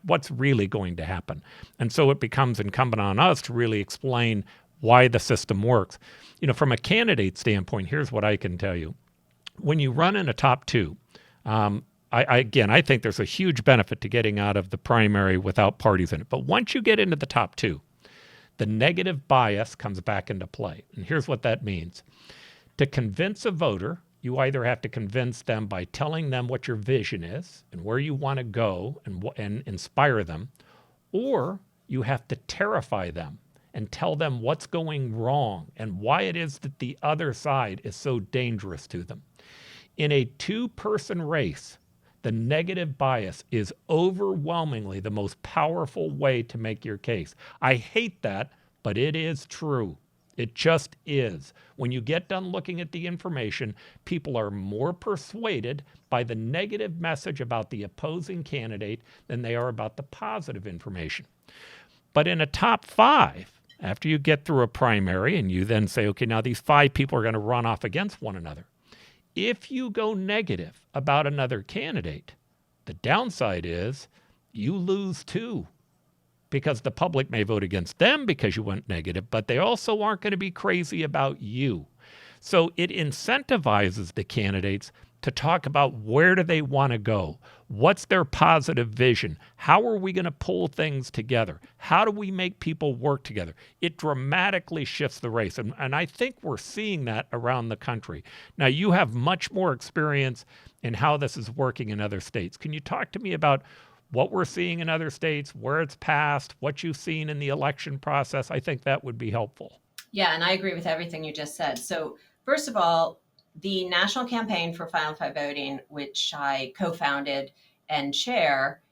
what's really going to happen. And so it becomes incumbent on us to really explain why the system works. From a candidate standpoint, here's what I can tell you. When you run in a top two, I think there's a huge benefit to getting out of the primary without parties in it. But once you get into the top two, the negative bias comes back into play. And here's what that means. To convince a voter, you either have to convince them by telling them what your vision is and where you want to go and inspire them, or you have to terrify them and tell them what's going wrong and why it is that the other side is so dangerous to them. In a two-person race, the negative bias is overwhelmingly the most powerful way to make your case. I hate that, but it is true. It just is. When you get done looking at the information, people are more persuaded by the negative message about the opposing candidate than they are about the positive information. But in a top five, after you get through a primary and you then say, okay, now these five people are going to run off against one another. If you go negative about another candidate, the downside is you lose too, because the public may vote against them because you went negative, but they also aren't going to be crazy about you. So it incentivizes the candidates to talk about where do they want to go? What's their positive vision? How are we going to pull things together? How do we make people work together? It dramatically shifts the race. And I think we're seeing that around the country. Now, you have much more experience in how this is working in other states. Can you talk to me about what we're seeing in other states, where it's passed, what you've seen in the election process? I think that would be helpful. Yeah, and I agree with everything you just said. So first of all, the National Campaign for Final Five Voting, which I co-founded and chair,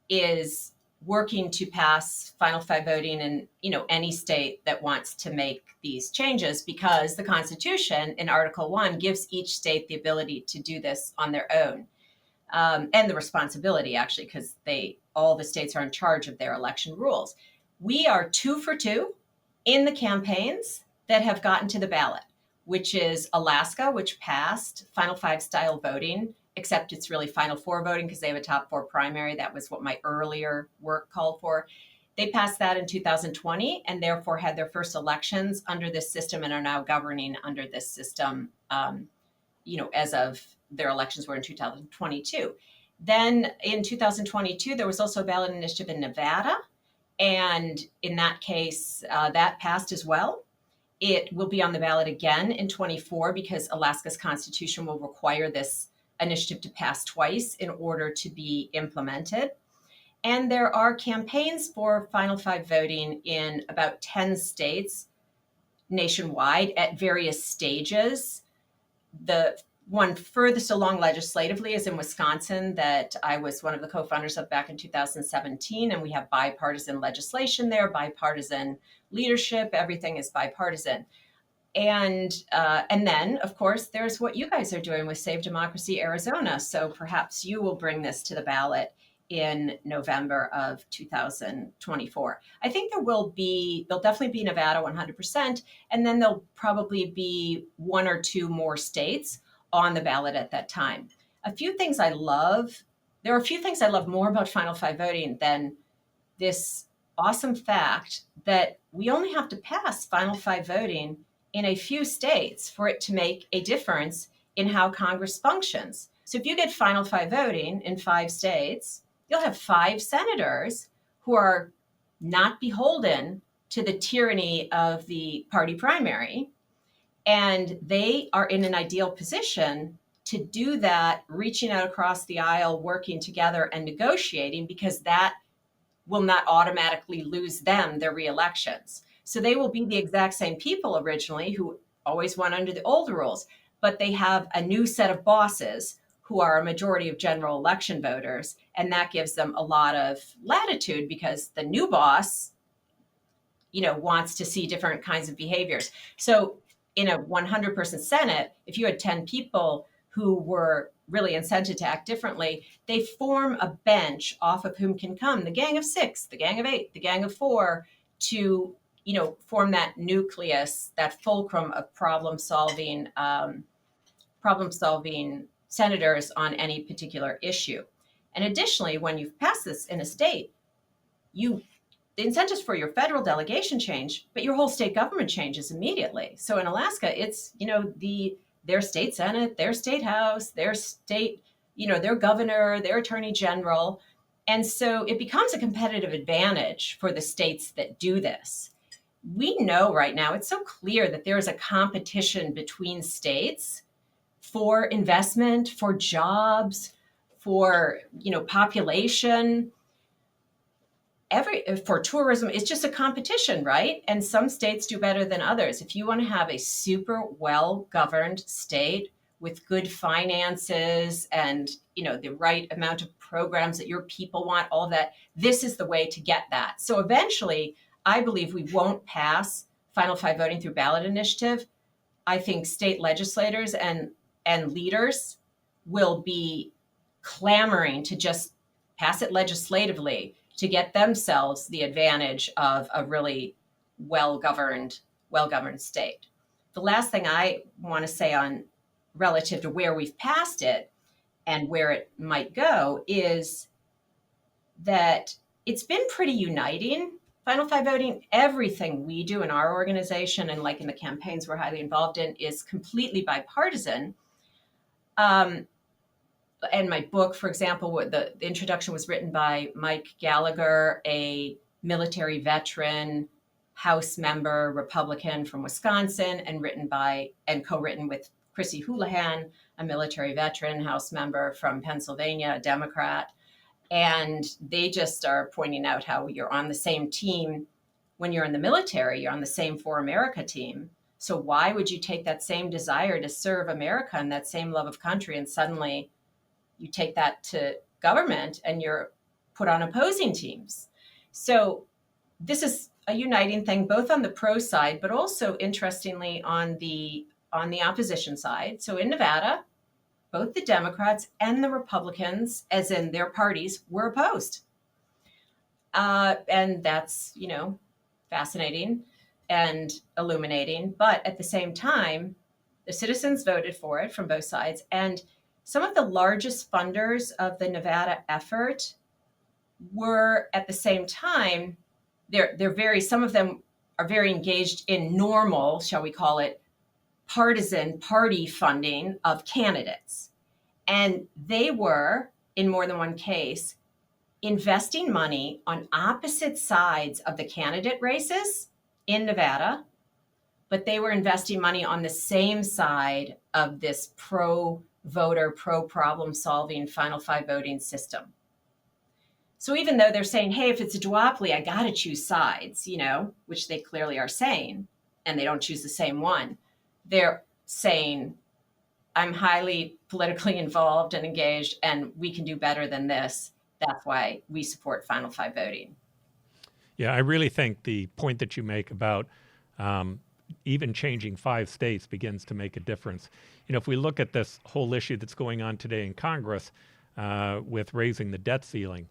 is working to pass Final Five voting in any state that wants to make these changes, because the Constitution in Article 1 gives each state the ability to do this on their own, and the responsibility, actually, because all the states are in charge of their election rules. We are 2 for 2 in the campaigns that have gotten to the ballot, which is Alaska, which passed Final Five style voting, except it's really Final Four voting because they have a top four primary. That was what my earlier work called for. They passed that in 2020 and therefore had their first elections under this system and are now governing under this system, as of their elections were in 2022. Then in 2022, there was also a ballot initiative in Nevada. And in that case, that passed as well. It will be on the ballot again in 24 because Alaska's constitution will require this initiative to pass twice in order to be implemented. And there are campaigns for Final Five voting in about 10 states nationwide at various stages. The one furthest along legislatively is in Wisconsin, that I was one of the co-founders of back in 2017. And we have bipartisan legislation there, bipartisan leadership, everything is bipartisan. And then, of course, there's what you guys are doing with Save Democracy Arizona. So perhaps you will bring this to the ballot in November of 2024. I think there'll definitely be Nevada 100%, and then there'll probably be one or two more states on the ballot at that time. There are a few things I love more about Final Five voting than this awesome fact that we only have to pass Final Five voting in a few states for it to make a difference in how Congress functions. So if you get Final Five voting in 5 states, you'll have 5 senators who are not beholden to the tyranny of the party primary. And they are in an ideal position to do that, reaching out across the aisle, working together and negotiating, because that will not automatically lose them their reelections. So they will be the exact same people originally who always went under the old rules, but they have a new set of bosses who are a majority of general election voters. And that gives them a lot of latitude because the new boss, wants to see different kinds of behaviors. So in a 100-person Senate, if you had 10 people who were really incented to act differently, they form a bench off of whom can come the gang of 6, the gang of 8, the gang of 4 to, form that nucleus, that fulcrum of problem solving senators on any particular issue. And additionally, when you've passed this in a state, the incentives for your federal delegation change, but your whole state government changes immediately. So in Alaska, it's, their state senate, their state house, their state, their governor, their attorney general. And so it becomes a competitive advantage for the states that do this. We know right now, it's so clear that there is a competition between states for investment, for jobs, for, population, for tourism. It's just a competition, right? And some states do better than others. If you want to have a super well-governed state with good finances and, the right amount of programs that your people want, all of that, this is the way to get that. So eventually, I believe we won't pass Final Five voting through ballot initiative. I think state legislators and leaders will be clamoring to just pass it legislatively to get themselves the advantage of a really well-governed state. The last thing I want to say on relative to where we've passed it and where it might go is that it's been pretty uniting. Final Five voting, everything we do in our organization and like in the campaigns we're highly involved in is completely bipartisan. And my book, for example, the introduction was written by Mike Gallagher, a military veteran, House member, Republican from Wisconsin, and co-written with Chrissy Houlihan, a military veteran, House member from Pennsylvania, a Democrat. And they just are pointing out how you're on the same team when you're in the military, you're on the same For America team. So why would you take that same desire to serve America and that same love of country and suddenly you take that to government and you're put on opposing teams? So this is a uniting thing, both on the pro side, but also interestingly on the opposition side. So in Nevada, both the Democrats and the Republicans, as in their parties, were opposed. And that's, fascinating and illuminating. But at the same time, the citizens voted for it from both sides. And some of the largest funders of the Nevada effort were at the same time, some of them are very engaged in normal, shall we call it, partisan party funding of candidates. And they were in more than one case, investing money on opposite sides of the candidate races in Nevada, but they were investing money on the same side of this pro-voter, pro-problem-solving Final Five voting system. So even though they're saying, hey, if it's a duopoly, I got to choose sides, which they clearly are saying, and they don't choose the same one, they're saying, I'm highly politically involved and engaged, and we can do better than this. That's why we support Final Five voting. Yeah, I really think the point that you make about even changing 5 states begins to make a difference. If we look at this whole issue that's going on today in Congress with raising the debt ceiling,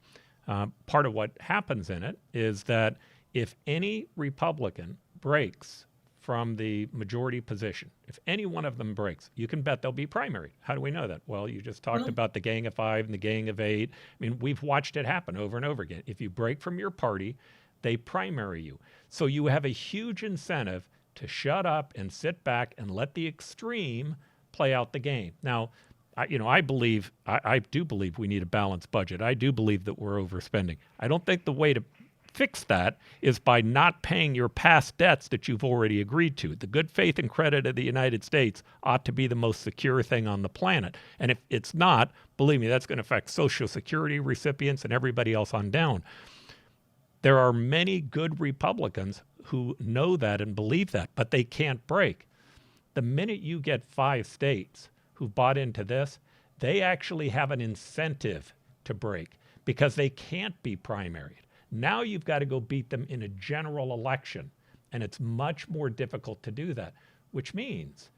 part of what happens in it is that if any Republican breaks from the majority position, if any one of them breaks, you can bet they'll be primaried. How do we know that? Well, you just talked about the Gang of Five and the Gang of Eight. I mean, we've watched it happen over and over again. If you break from your party, they primary you. So you have a huge incentive to shut up and sit back and let the extreme play out the game. Now, I do believe we need a balanced budget. I do believe that we're overspending. I don't think the way to fix that is by not paying your past debts that you've already agreed to. The good faith and credit of the United States ought to be the most secure thing on the planet. And if it's not, believe me, that's going to affect Social Security recipients and everybody else on down. There are many good Republicans who know that and believe that, but they can't break. The minute you get 5 states who bought into this, they actually have an incentive to break because they can't be primaried. Now you've got to go beat them in a general election, and it's much more difficult to do that, which means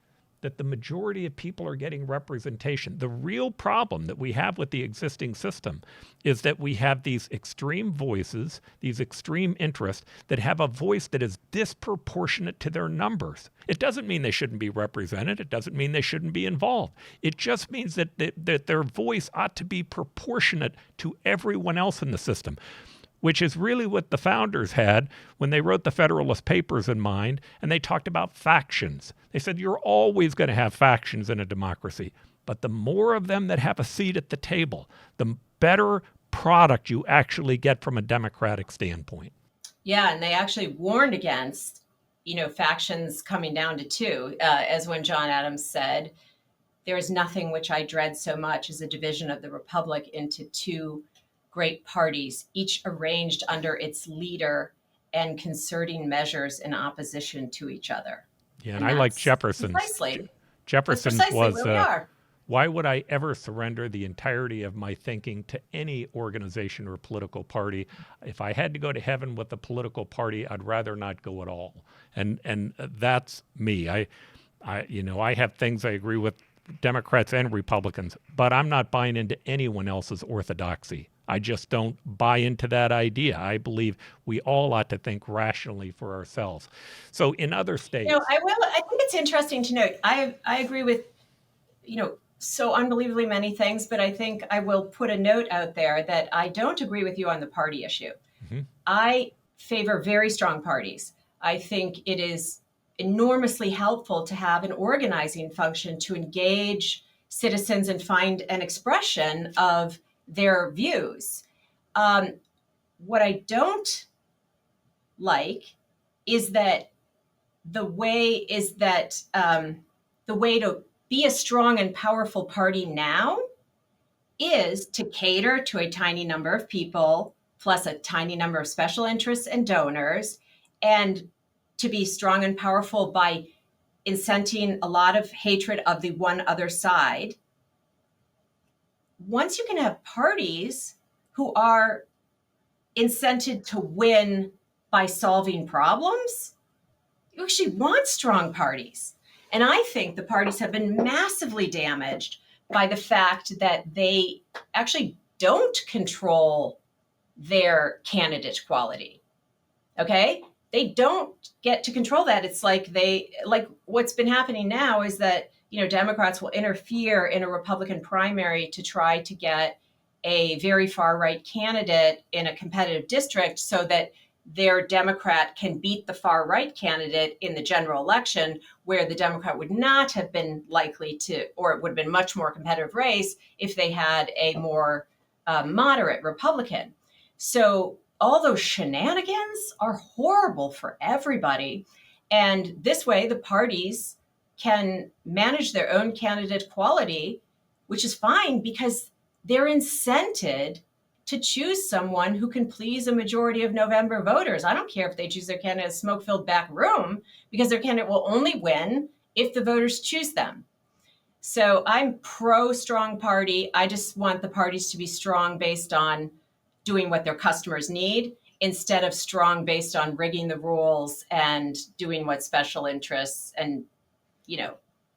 that the majority of people are getting representation. The real problem that we have with the existing system is that we have these extreme voices, these extreme interests that have a voice that is disproportionate to their numbers. It doesn't mean they shouldn't be represented. It doesn't mean they shouldn't be involved. It just means that their voice ought to be proportionate to everyone else in the system, which is really what the founders had when they wrote the Federalist Papers in mind, and they talked about factions. They said you're always going to have factions in a democracy, but the more of them that have a seat at the table, the better product you actually get from a democratic standpoint. Yeah, and they actually warned against, factions coming down to 2, as when John Adams said, there is nothing which I dread so much as a division of the republic into 2 great parties, each arranged under its leader and concerting measures in opposition to each other. Yeah, and I like Jefferson's. Jefferson was, why would I ever surrender the entirety of my thinking to any organization or political party? If I had to go to heaven with a political party, I'd rather not go at all. And that's me. I have things I agree with Democrats and Republicans, but I'm not buying into anyone else's orthodoxy. I just don't buy into that idea. I believe we all ought to think rationally for ourselves. So in other states, I think it's interesting to note. I agree with, so unbelievably many things, but I think I will put a note out there that I don't agree with you on the party issue. Mm-hmm. I favor very strong parties. I think it is enormously helpful to have an organizing function to engage citizens and find an expression of their views. What I don't like is that the way to be a strong and powerful party now is to cater to a tiny number of people plus a tiny number of special interests and donors, and to be strong and powerful by incenting a lot of hatred of the one other side. Once you can have parties who are incented to win by solving problems, you actually want strong parties. And I think the parties have been massively damaged by the fact that they actually don't control their candidate quality. Okay? They don't get to control that. It's like what's been happening now is that Democrats will interfere in a Republican primary to try to get a very far right candidate in a competitive district so that their Democrat can beat the far right candidate in the general election, where the Democrat would not have been likely to, or it would have been much more competitive race if they had a more moderate Republican. So all those shenanigans are horrible for everybody. And this way, the parties can manage their own candidate quality, which is fine because they're incented to choose someone who can please a majority of November voters. I don't care if they choose their candidate in a smoke-filled back room, because their candidate will only win if the voters choose them. So I'm pro strong party. I just want the parties to be strong based on doing what their customers need, instead of strong based on rigging the rules and doing what special interests and,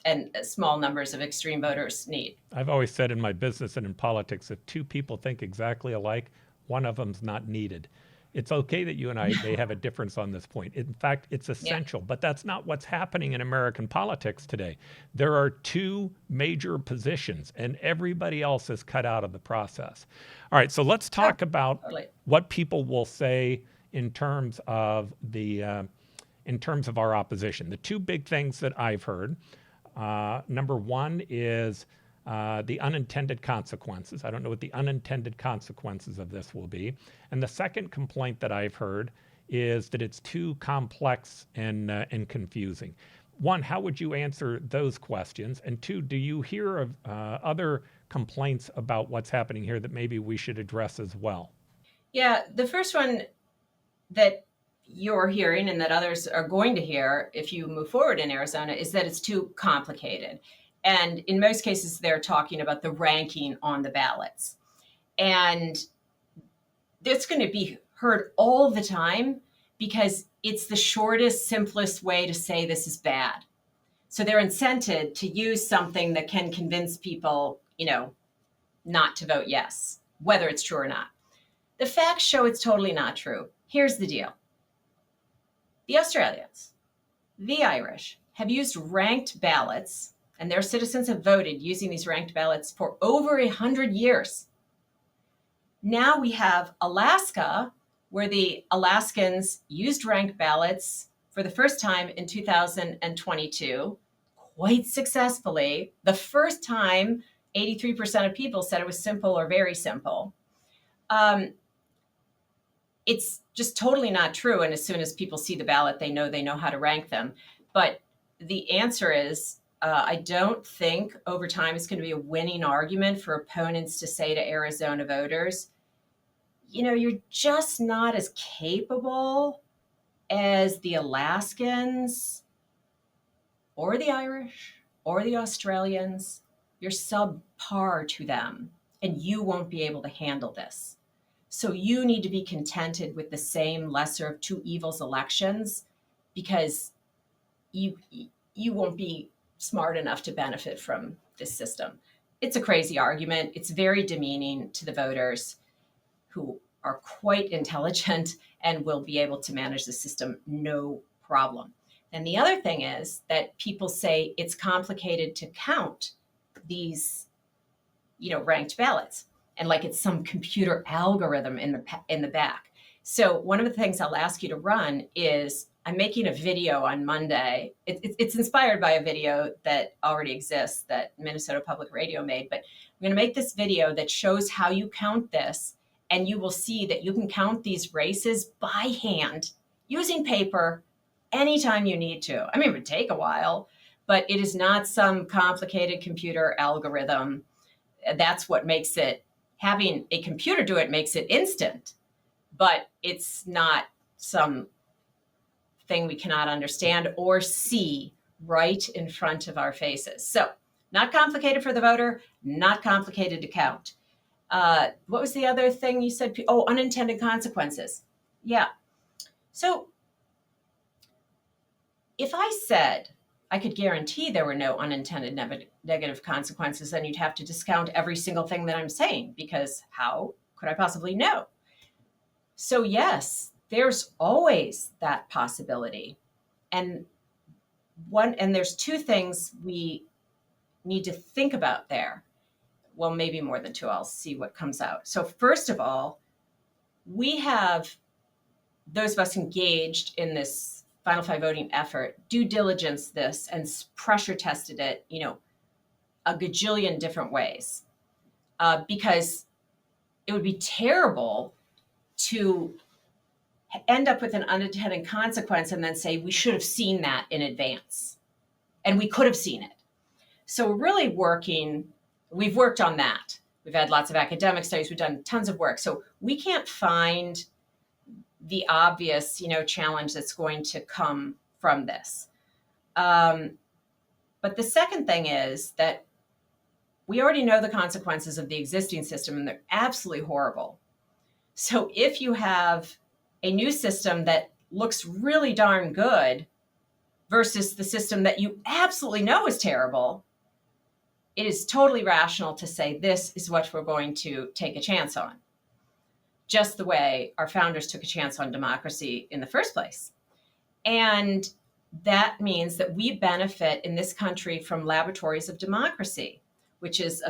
and small numbers of extreme voters need. I've always said in my business and in politics, if two people think exactly alike, one of them's not needed. It's okay that you and I may have a difference on this point. In fact, it's essential, but that's not what's happening in American politics today. There are two major positions, and everybody else is cut out of the process. All right, so let's talk about what people will say in terms of our opposition. The two big things that I've heard. Number one is the unintended consequences. I don't know what the unintended consequences of this will be. And the second complaint that I've heard is that it's too complex and confusing. One, how would you answer those questions? And two, do you hear of other complaints about what's happening here that maybe we should address as well? Yeah, the first one that you're hearing and that others are going to hear if you move forward in Arizona is that it's too complicated. And in most cases, they're talking about the ranking on the ballots. And it's going to be heard all the time because it's the shortest, simplest way to say this is bad. So they're incented to use something that can convince people, not to vote yes, whether it's true or not. The facts show it's totally not true. Here's the deal. The Australians, the Irish, have used ranked ballots, and their citizens have voted using these ranked ballots for over 100 years. Now we have Alaska, where the Alaskans used ranked ballots for the first time in 2022, quite successfully. The first time, 83% of people said it was simple or very simple. It's just totally not true. And as soon as people see the ballot, they know how to rank them. But the answer is, I don't think over time it's going to be a winning argument for opponents to say to Arizona voters, you're just not as capable as the Alaskans or the Irish or the Australians. You're subpar to them, and you won't be able to handle this. So you need to be contented with the same lesser of two evils elections, because you won't be smart enough to benefit from this system. It's a crazy argument. It's very demeaning to the voters, who are quite intelligent and will be able to manage the system no problem. And the other thing is that people say it's complicated to count these, ranked ballots, and like it's some computer algorithm in the back. So one of the things I'll ask you to run is, I'm making a video on Monday. It's inspired by a video that already exists that Minnesota Public Radio made, but I'm going to make this video that shows how you count this, and you will see that you can count these races by hand using paper anytime you need to. I mean, it would take a while, but it is not some complicated computer algorithm. That's what makes it, having a computer do it makes it instant, but it's not some thing we cannot understand or see right in front of our faces. So not complicated for the voter, not complicated to count. What was the other thing you said? Oh, unintended consequences. Yeah. So if I said I could guarantee there were no unintended negative consequences, then you'd have to discount every single thing that I'm saying, because how could I possibly know? So yes, there's always that possibility. And there's two things we need to think about there. Well, maybe more than two. I'll see what comes out. So first of all, we have, those of us engaged in this Final Five voting effort, due diligence this and pressure tested it, a gajillion different ways. Because it would be terrible to end up with an unintended consequence and then say we should have seen that in advance, and we could have seen it. So we're really we've worked on that. We've had lots of academic studies, we've done tons of work. So we can't find the obvious, challenge that's going to come from this. But the second thing is that we already know the consequences of the existing system, and they're absolutely horrible. So if you have a new system that looks really darn good versus the system that you absolutely know is terrible, it is totally rational to say this is what we're going to take a chance on, just the way our founders took a chance on democracy in the first place. And that means that we benefit in this country from laboratories of democracy, which is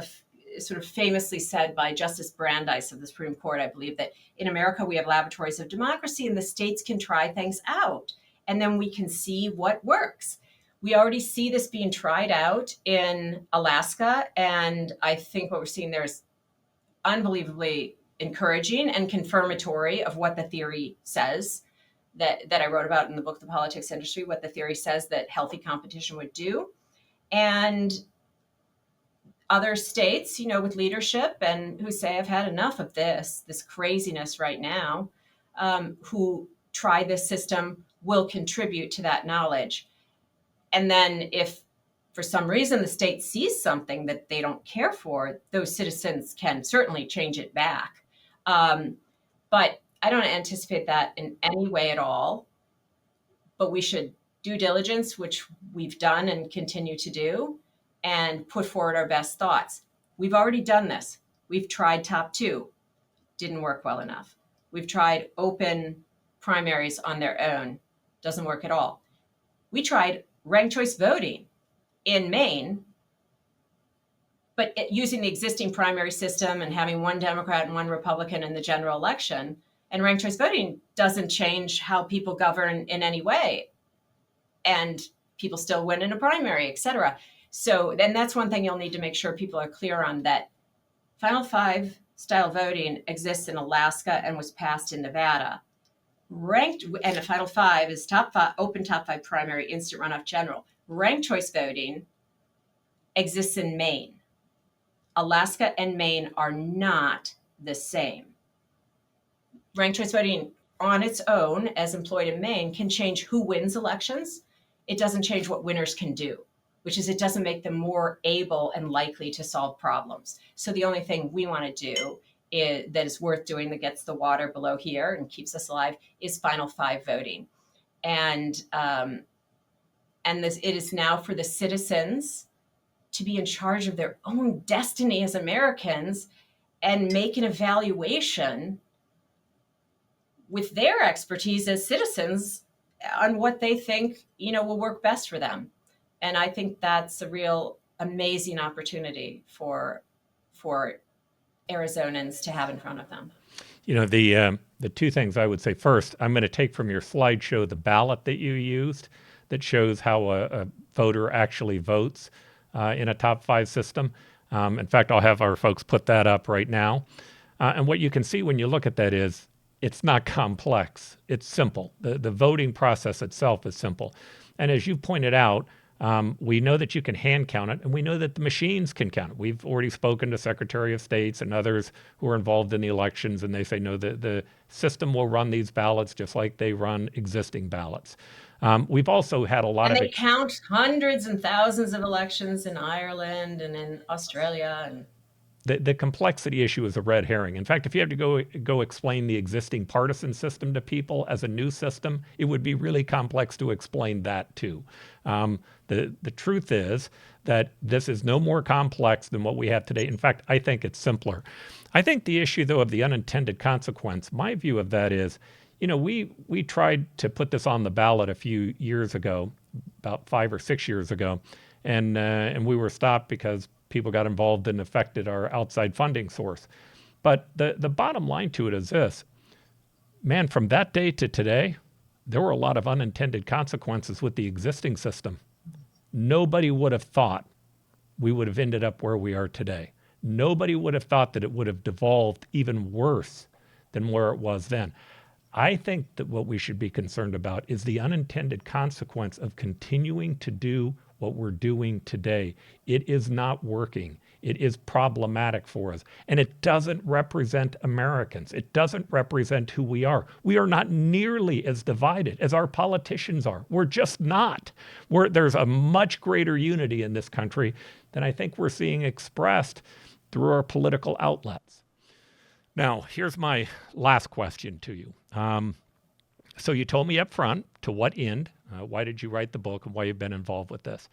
sort of famously said by Justice Brandeis of the Supreme Court, I believe, that in America we have laboratories of democracy and the states can try things out, and then we can see what works. We already see this being tried out in Alaska, and I think what we're seeing there is unbelievably encouraging and confirmatory of what the theory says that I wrote about in the book, The Politics Industry, what the theory says that healthy competition would do. And other states, with leadership and who say, I've had enough of this craziness right now, who try this system will contribute to that knowledge. And then if for some reason the state sees something that they don't care for, those citizens can certainly change it back. But I don't anticipate that in any way at all. But we should due diligence, which we've done and continue to do, and put forward our best thoughts. We've already done this. We've tried top two. Didn't work well enough. We've tried open primaries on their own. Doesn't work at all. We tried ranked choice voting in Maine, but using the existing primary system and having one Democrat and one Republican in the general election. And ranked choice voting doesn't change how people govern in any way. And people still win in a primary, et cetera. So then that's one thing you'll need to make sure people are clear on, that Final Five style voting exists in Alaska and was passed in Nevada. Ranked, and the Final Five is open top five primary, instant runoff general. Ranked choice voting exists in Maine. Alaska and Maine are not the same. Ranked choice voting on its own, as employed in Maine, can change who wins elections. It doesn't change what winners can do, which is it doesn't make them more able and likely to solve problems. So the only thing we want to do that is worth doing, that gets the water below here and keeps us alive, is Final Five voting. And it is now for the citizens to be in charge of their own destiny as Americans and make an evaluation with their expertise as citizens on what they think, will work best for them. And I think that's a real amazing opportunity for Arizonans to have in front of them. The two things I would say: first, I'm going to take from your slideshow the ballot that you used that shows how a voter actually votes in a top five system. In fact, I'll have our folks put that up right now. And what you can see when you look at that is it's not complex. It's simple. The voting process itself is simple. And as you pointed out, we know that you can hand count it, and we know that the machines can count it. We've already spoken to Secretary of States and others who are involved in the elections, and they say, no, the system will run these ballots just like they run existing ballots. We've also had a lot of... And they count hundreds and thousands of elections in Ireland and in Australia. And the complexity issue is a red herring. In fact, if you have to go explain the existing partisan system to people as a new system, it would be really complex to explain that too. The truth is that this is no more complex than what we have today. In fact, I think it's simpler. I think the issue, though, of the unintended consequence, my view of that is, we tried to put this on the ballot a few years ago, about 5 or 6 years ago, and we were stopped because people got involved and affected our outside funding source. But the bottom line to it is this: man, from that day to today, there were a lot of unintended consequences with the existing system. Nobody would have thought we would have ended up where we are today. nobody would have thought that it would have devolved even worse than where it was then. I think that what we should be concerned about is the unintended consequence of continuing to do what we're doing today. It is not working. It is problematic for us. And it doesn't represent Americans. It doesn't represent who we are. We are not nearly as divided as our politicians are. We're just not. There's a much greater unity in this country than I think we're seeing expressed through our political outlets. Now, here's my last question to you. So you told me up front to what end, why did you write the book, and why you've been involved with this.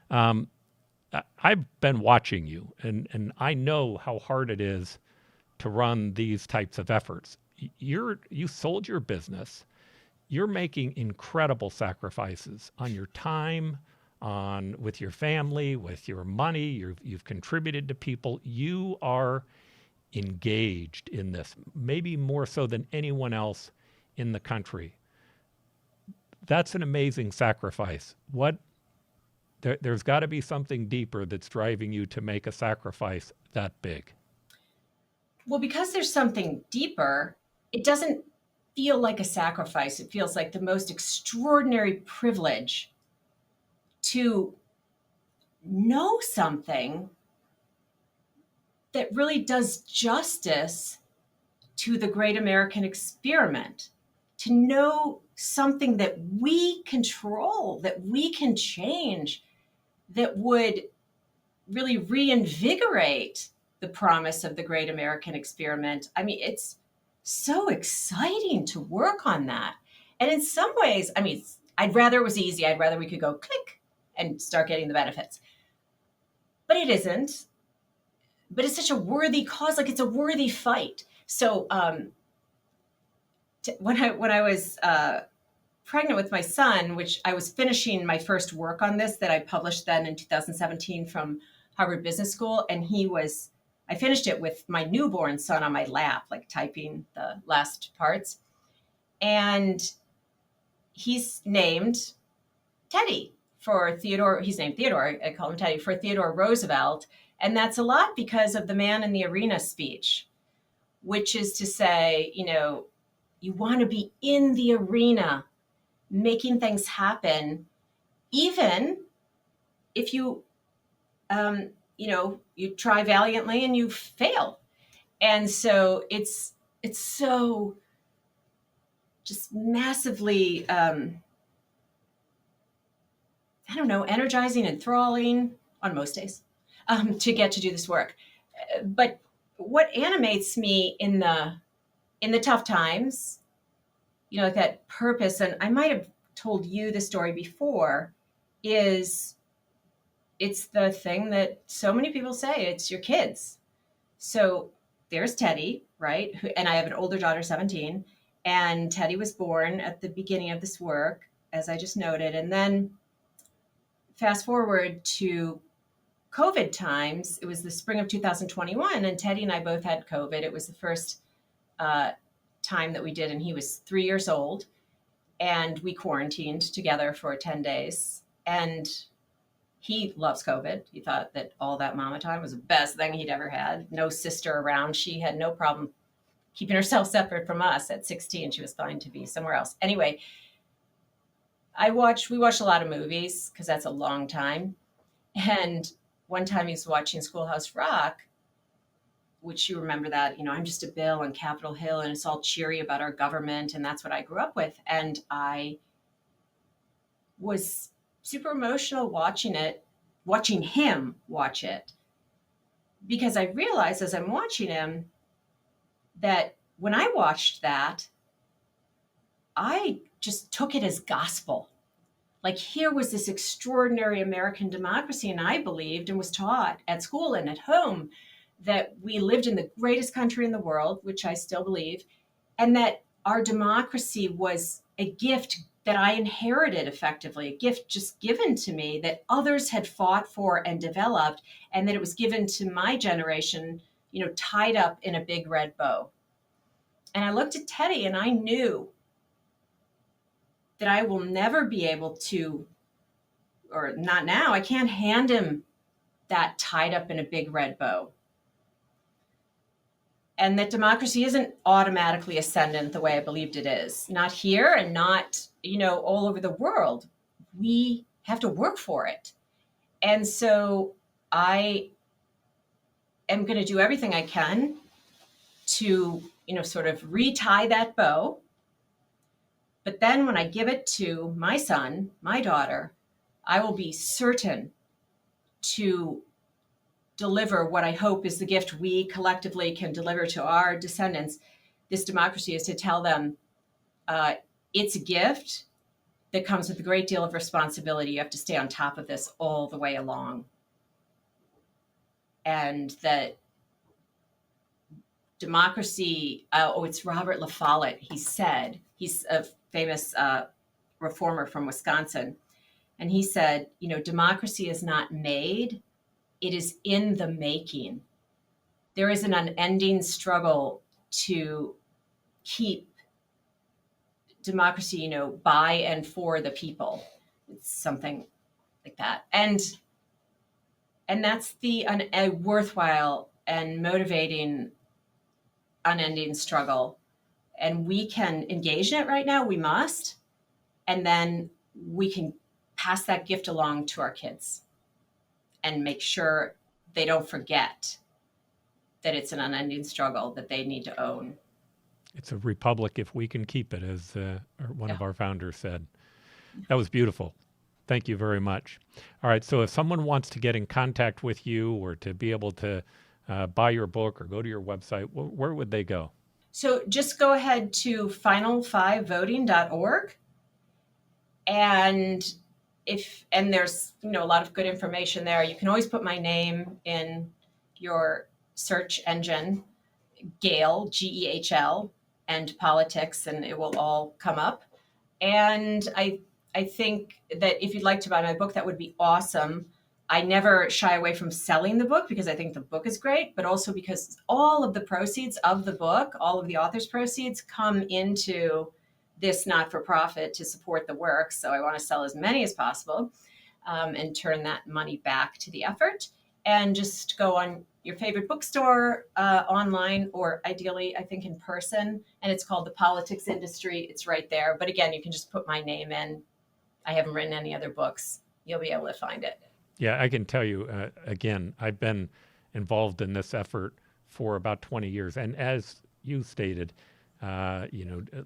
I've been watching you, and I know how hard it is to run these types of efforts. You sold your business. You're making incredible sacrifices on your time, with your family, with your money. You've contributed to people. You are engaged in this, maybe more so than anyone else in the country. That's an amazing sacrifice. There's got to be something deeper that's driving you to make a sacrifice that big. Well, because there's something deeper, it doesn't feel like a sacrifice. It feels like the most extraordinary privilege to know something that really does justice to the great American experiment, to know something that we control, that we can change, that would really reinvigorate the promise of the great American experiment. I mean, it's so exciting to work on that. And in some ways, I mean, I'd rather it was easy. I'd rather we could go click and start getting the benefits. But it isn't. But it's such a worthy cause, like it's a worthy fight. So when I was pregnant with my son, which I was finishing my first work on this that I published then in 2017 from Harvard Business School, and I finished it with my newborn son on my lap, like typing the last parts. And he's named Teddy for Theodore. He's named Theodore. I call him Teddy for Theodore Roosevelt. And that's a lot because of the Man in the Arena speech, which is to say, you want to be in the arena, making things happen, even if you try valiantly and you fail. And so it's so just massively, energizing, enthralling on most days to get to do this work. But what animates me in the tough times, like that purpose, and I might have told you the story before, is it's the thing that so many people say, it's your kids. So there's Teddy, right? And I have an older daughter, 17, and Teddy was born at the beginning of this work, as I just noted. And then fast forward to COVID times, it was the spring of 2021, and Teddy and I both had COVID. It was the first time that we did, and he was 3 years old, and we quarantined together for 10 days. And he loves COVID. He thought that all that mama time was the best thing he'd ever had. No sister around. She had no problem keeping herself separate from us at 16. She was fine to be somewhere else. Anyway, we watched a lot of movies because that's a long time. And one time he was watching Schoolhouse Rock, which you remember that, I'm just a Bill on Capitol Hill and it's all cheery about our government. And that's what I grew up with. And I was super emotional watching him watch it, because I realized as I'm watching him that when I watched that, I just took it as gospel. Like, here was this extraordinary American democracy, and I believed and was taught at school and at home that we lived in the greatest country in the world, which I still believe, and that our democracy was a gift that I inherited effectively, a gift just given to me that others had fought for and developed, and that it was given to my generation, tied up in a big red bow. And I looked at Teddy and I knew that I will never be able to, or not now, I can't hand him that tied up in a big red bow. and that democracy isn't automatically ascendant the way I believed it is. Not here and not, all over the world. We have to work for it. And so I am going to do everything I can to, sort of retie that bow. But then when I give it to my son, my daughter, I will be certain to deliver what I hope is the gift we collectively can deliver to our descendants. This democracy is to tell them it's a gift that comes with a great deal of responsibility. You have to stay on top of this all the way along. And that democracy, it's Robert La Follette, he said, he's a famous reformer from Wisconsin. And he said, democracy is not made, it is in the making. There is an unending struggle to keep democracy, by and for the people. It's something like that. And that's a worthwhile and motivating unending struggle. And we can engage in it right now. We must. And then we can pass that gift along to our kids and make sure they don't forget that it's an unending struggle that they need to own. It's a republic if we can keep it, as one of our founders said. That was beautiful. Thank you very much. All right, so if someone wants to get in contact with you or to be able to buy your book or go to your website, where would they go? So just go ahead to final5voting.org. And there's, a lot of good information there. You can always put my name in your search engine, Gehl, Gehl, and politics, and it will all come up. And I think that if you'd like to buy my book, that would be awesome. I never shy away from selling the book because I think the book is great, but also because all of the proceeds of the book, all of the author's proceeds, come into this not-for-profit to support the work. So I want to sell as many as possible and turn that money back to the effort. And just go on your favorite bookstore online, or ideally, I think in person. And it's called The Politics Industry. It's right there. But again, you can just put my name in. I haven't written any other books. You'll be able to find it. Yeah, I can tell you, again, I've been involved in this effort for about 20 years. And as you stated,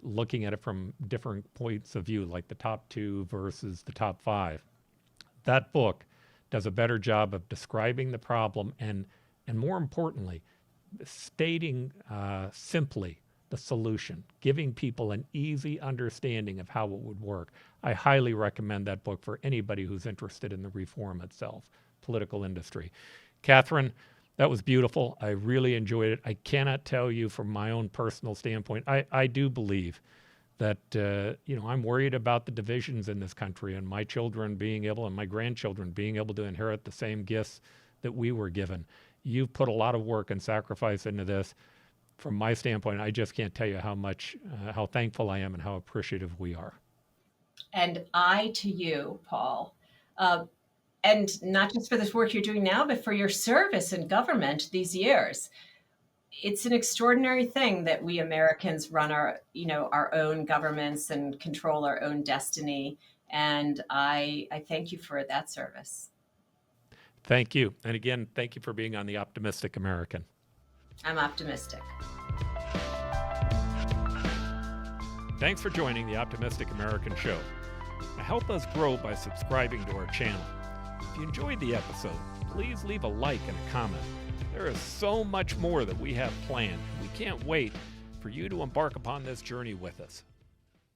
looking at it from different points of view, like the top 2 versus the top 5, that book does a better job of describing the problem and more importantly, stating simply the solution, giving people an easy understanding of how it would work. I highly recommend that book for anybody who's interested in the reform itself, political industry. Katherine, that was beautiful. I really enjoyed it. I cannot tell you from my own personal standpoint, I do believe that, I'm worried about the divisions in this country and my children being able and my grandchildren being able to inherit the same gifts that we were given. You've put a lot of work and sacrifice into this. From my standpoint, I just can't tell you how thankful I am and how appreciative we are. And I to you, Paul. And not just for this work you're doing now, but for your service in government these years. It's an extraordinary thing that we Americans run our own governments and control our own destiny. And I thank you for that service. Thank you. And again, thank you for being on The Optimistic American. I'm optimistic. Thanks for joining The Optimistic American Show. Now help us grow by subscribing to our channel. If you enjoyed the episode, please leave a like and a comment. There is so much more that we have planned. We can't wait for you to embark upon this journey with us.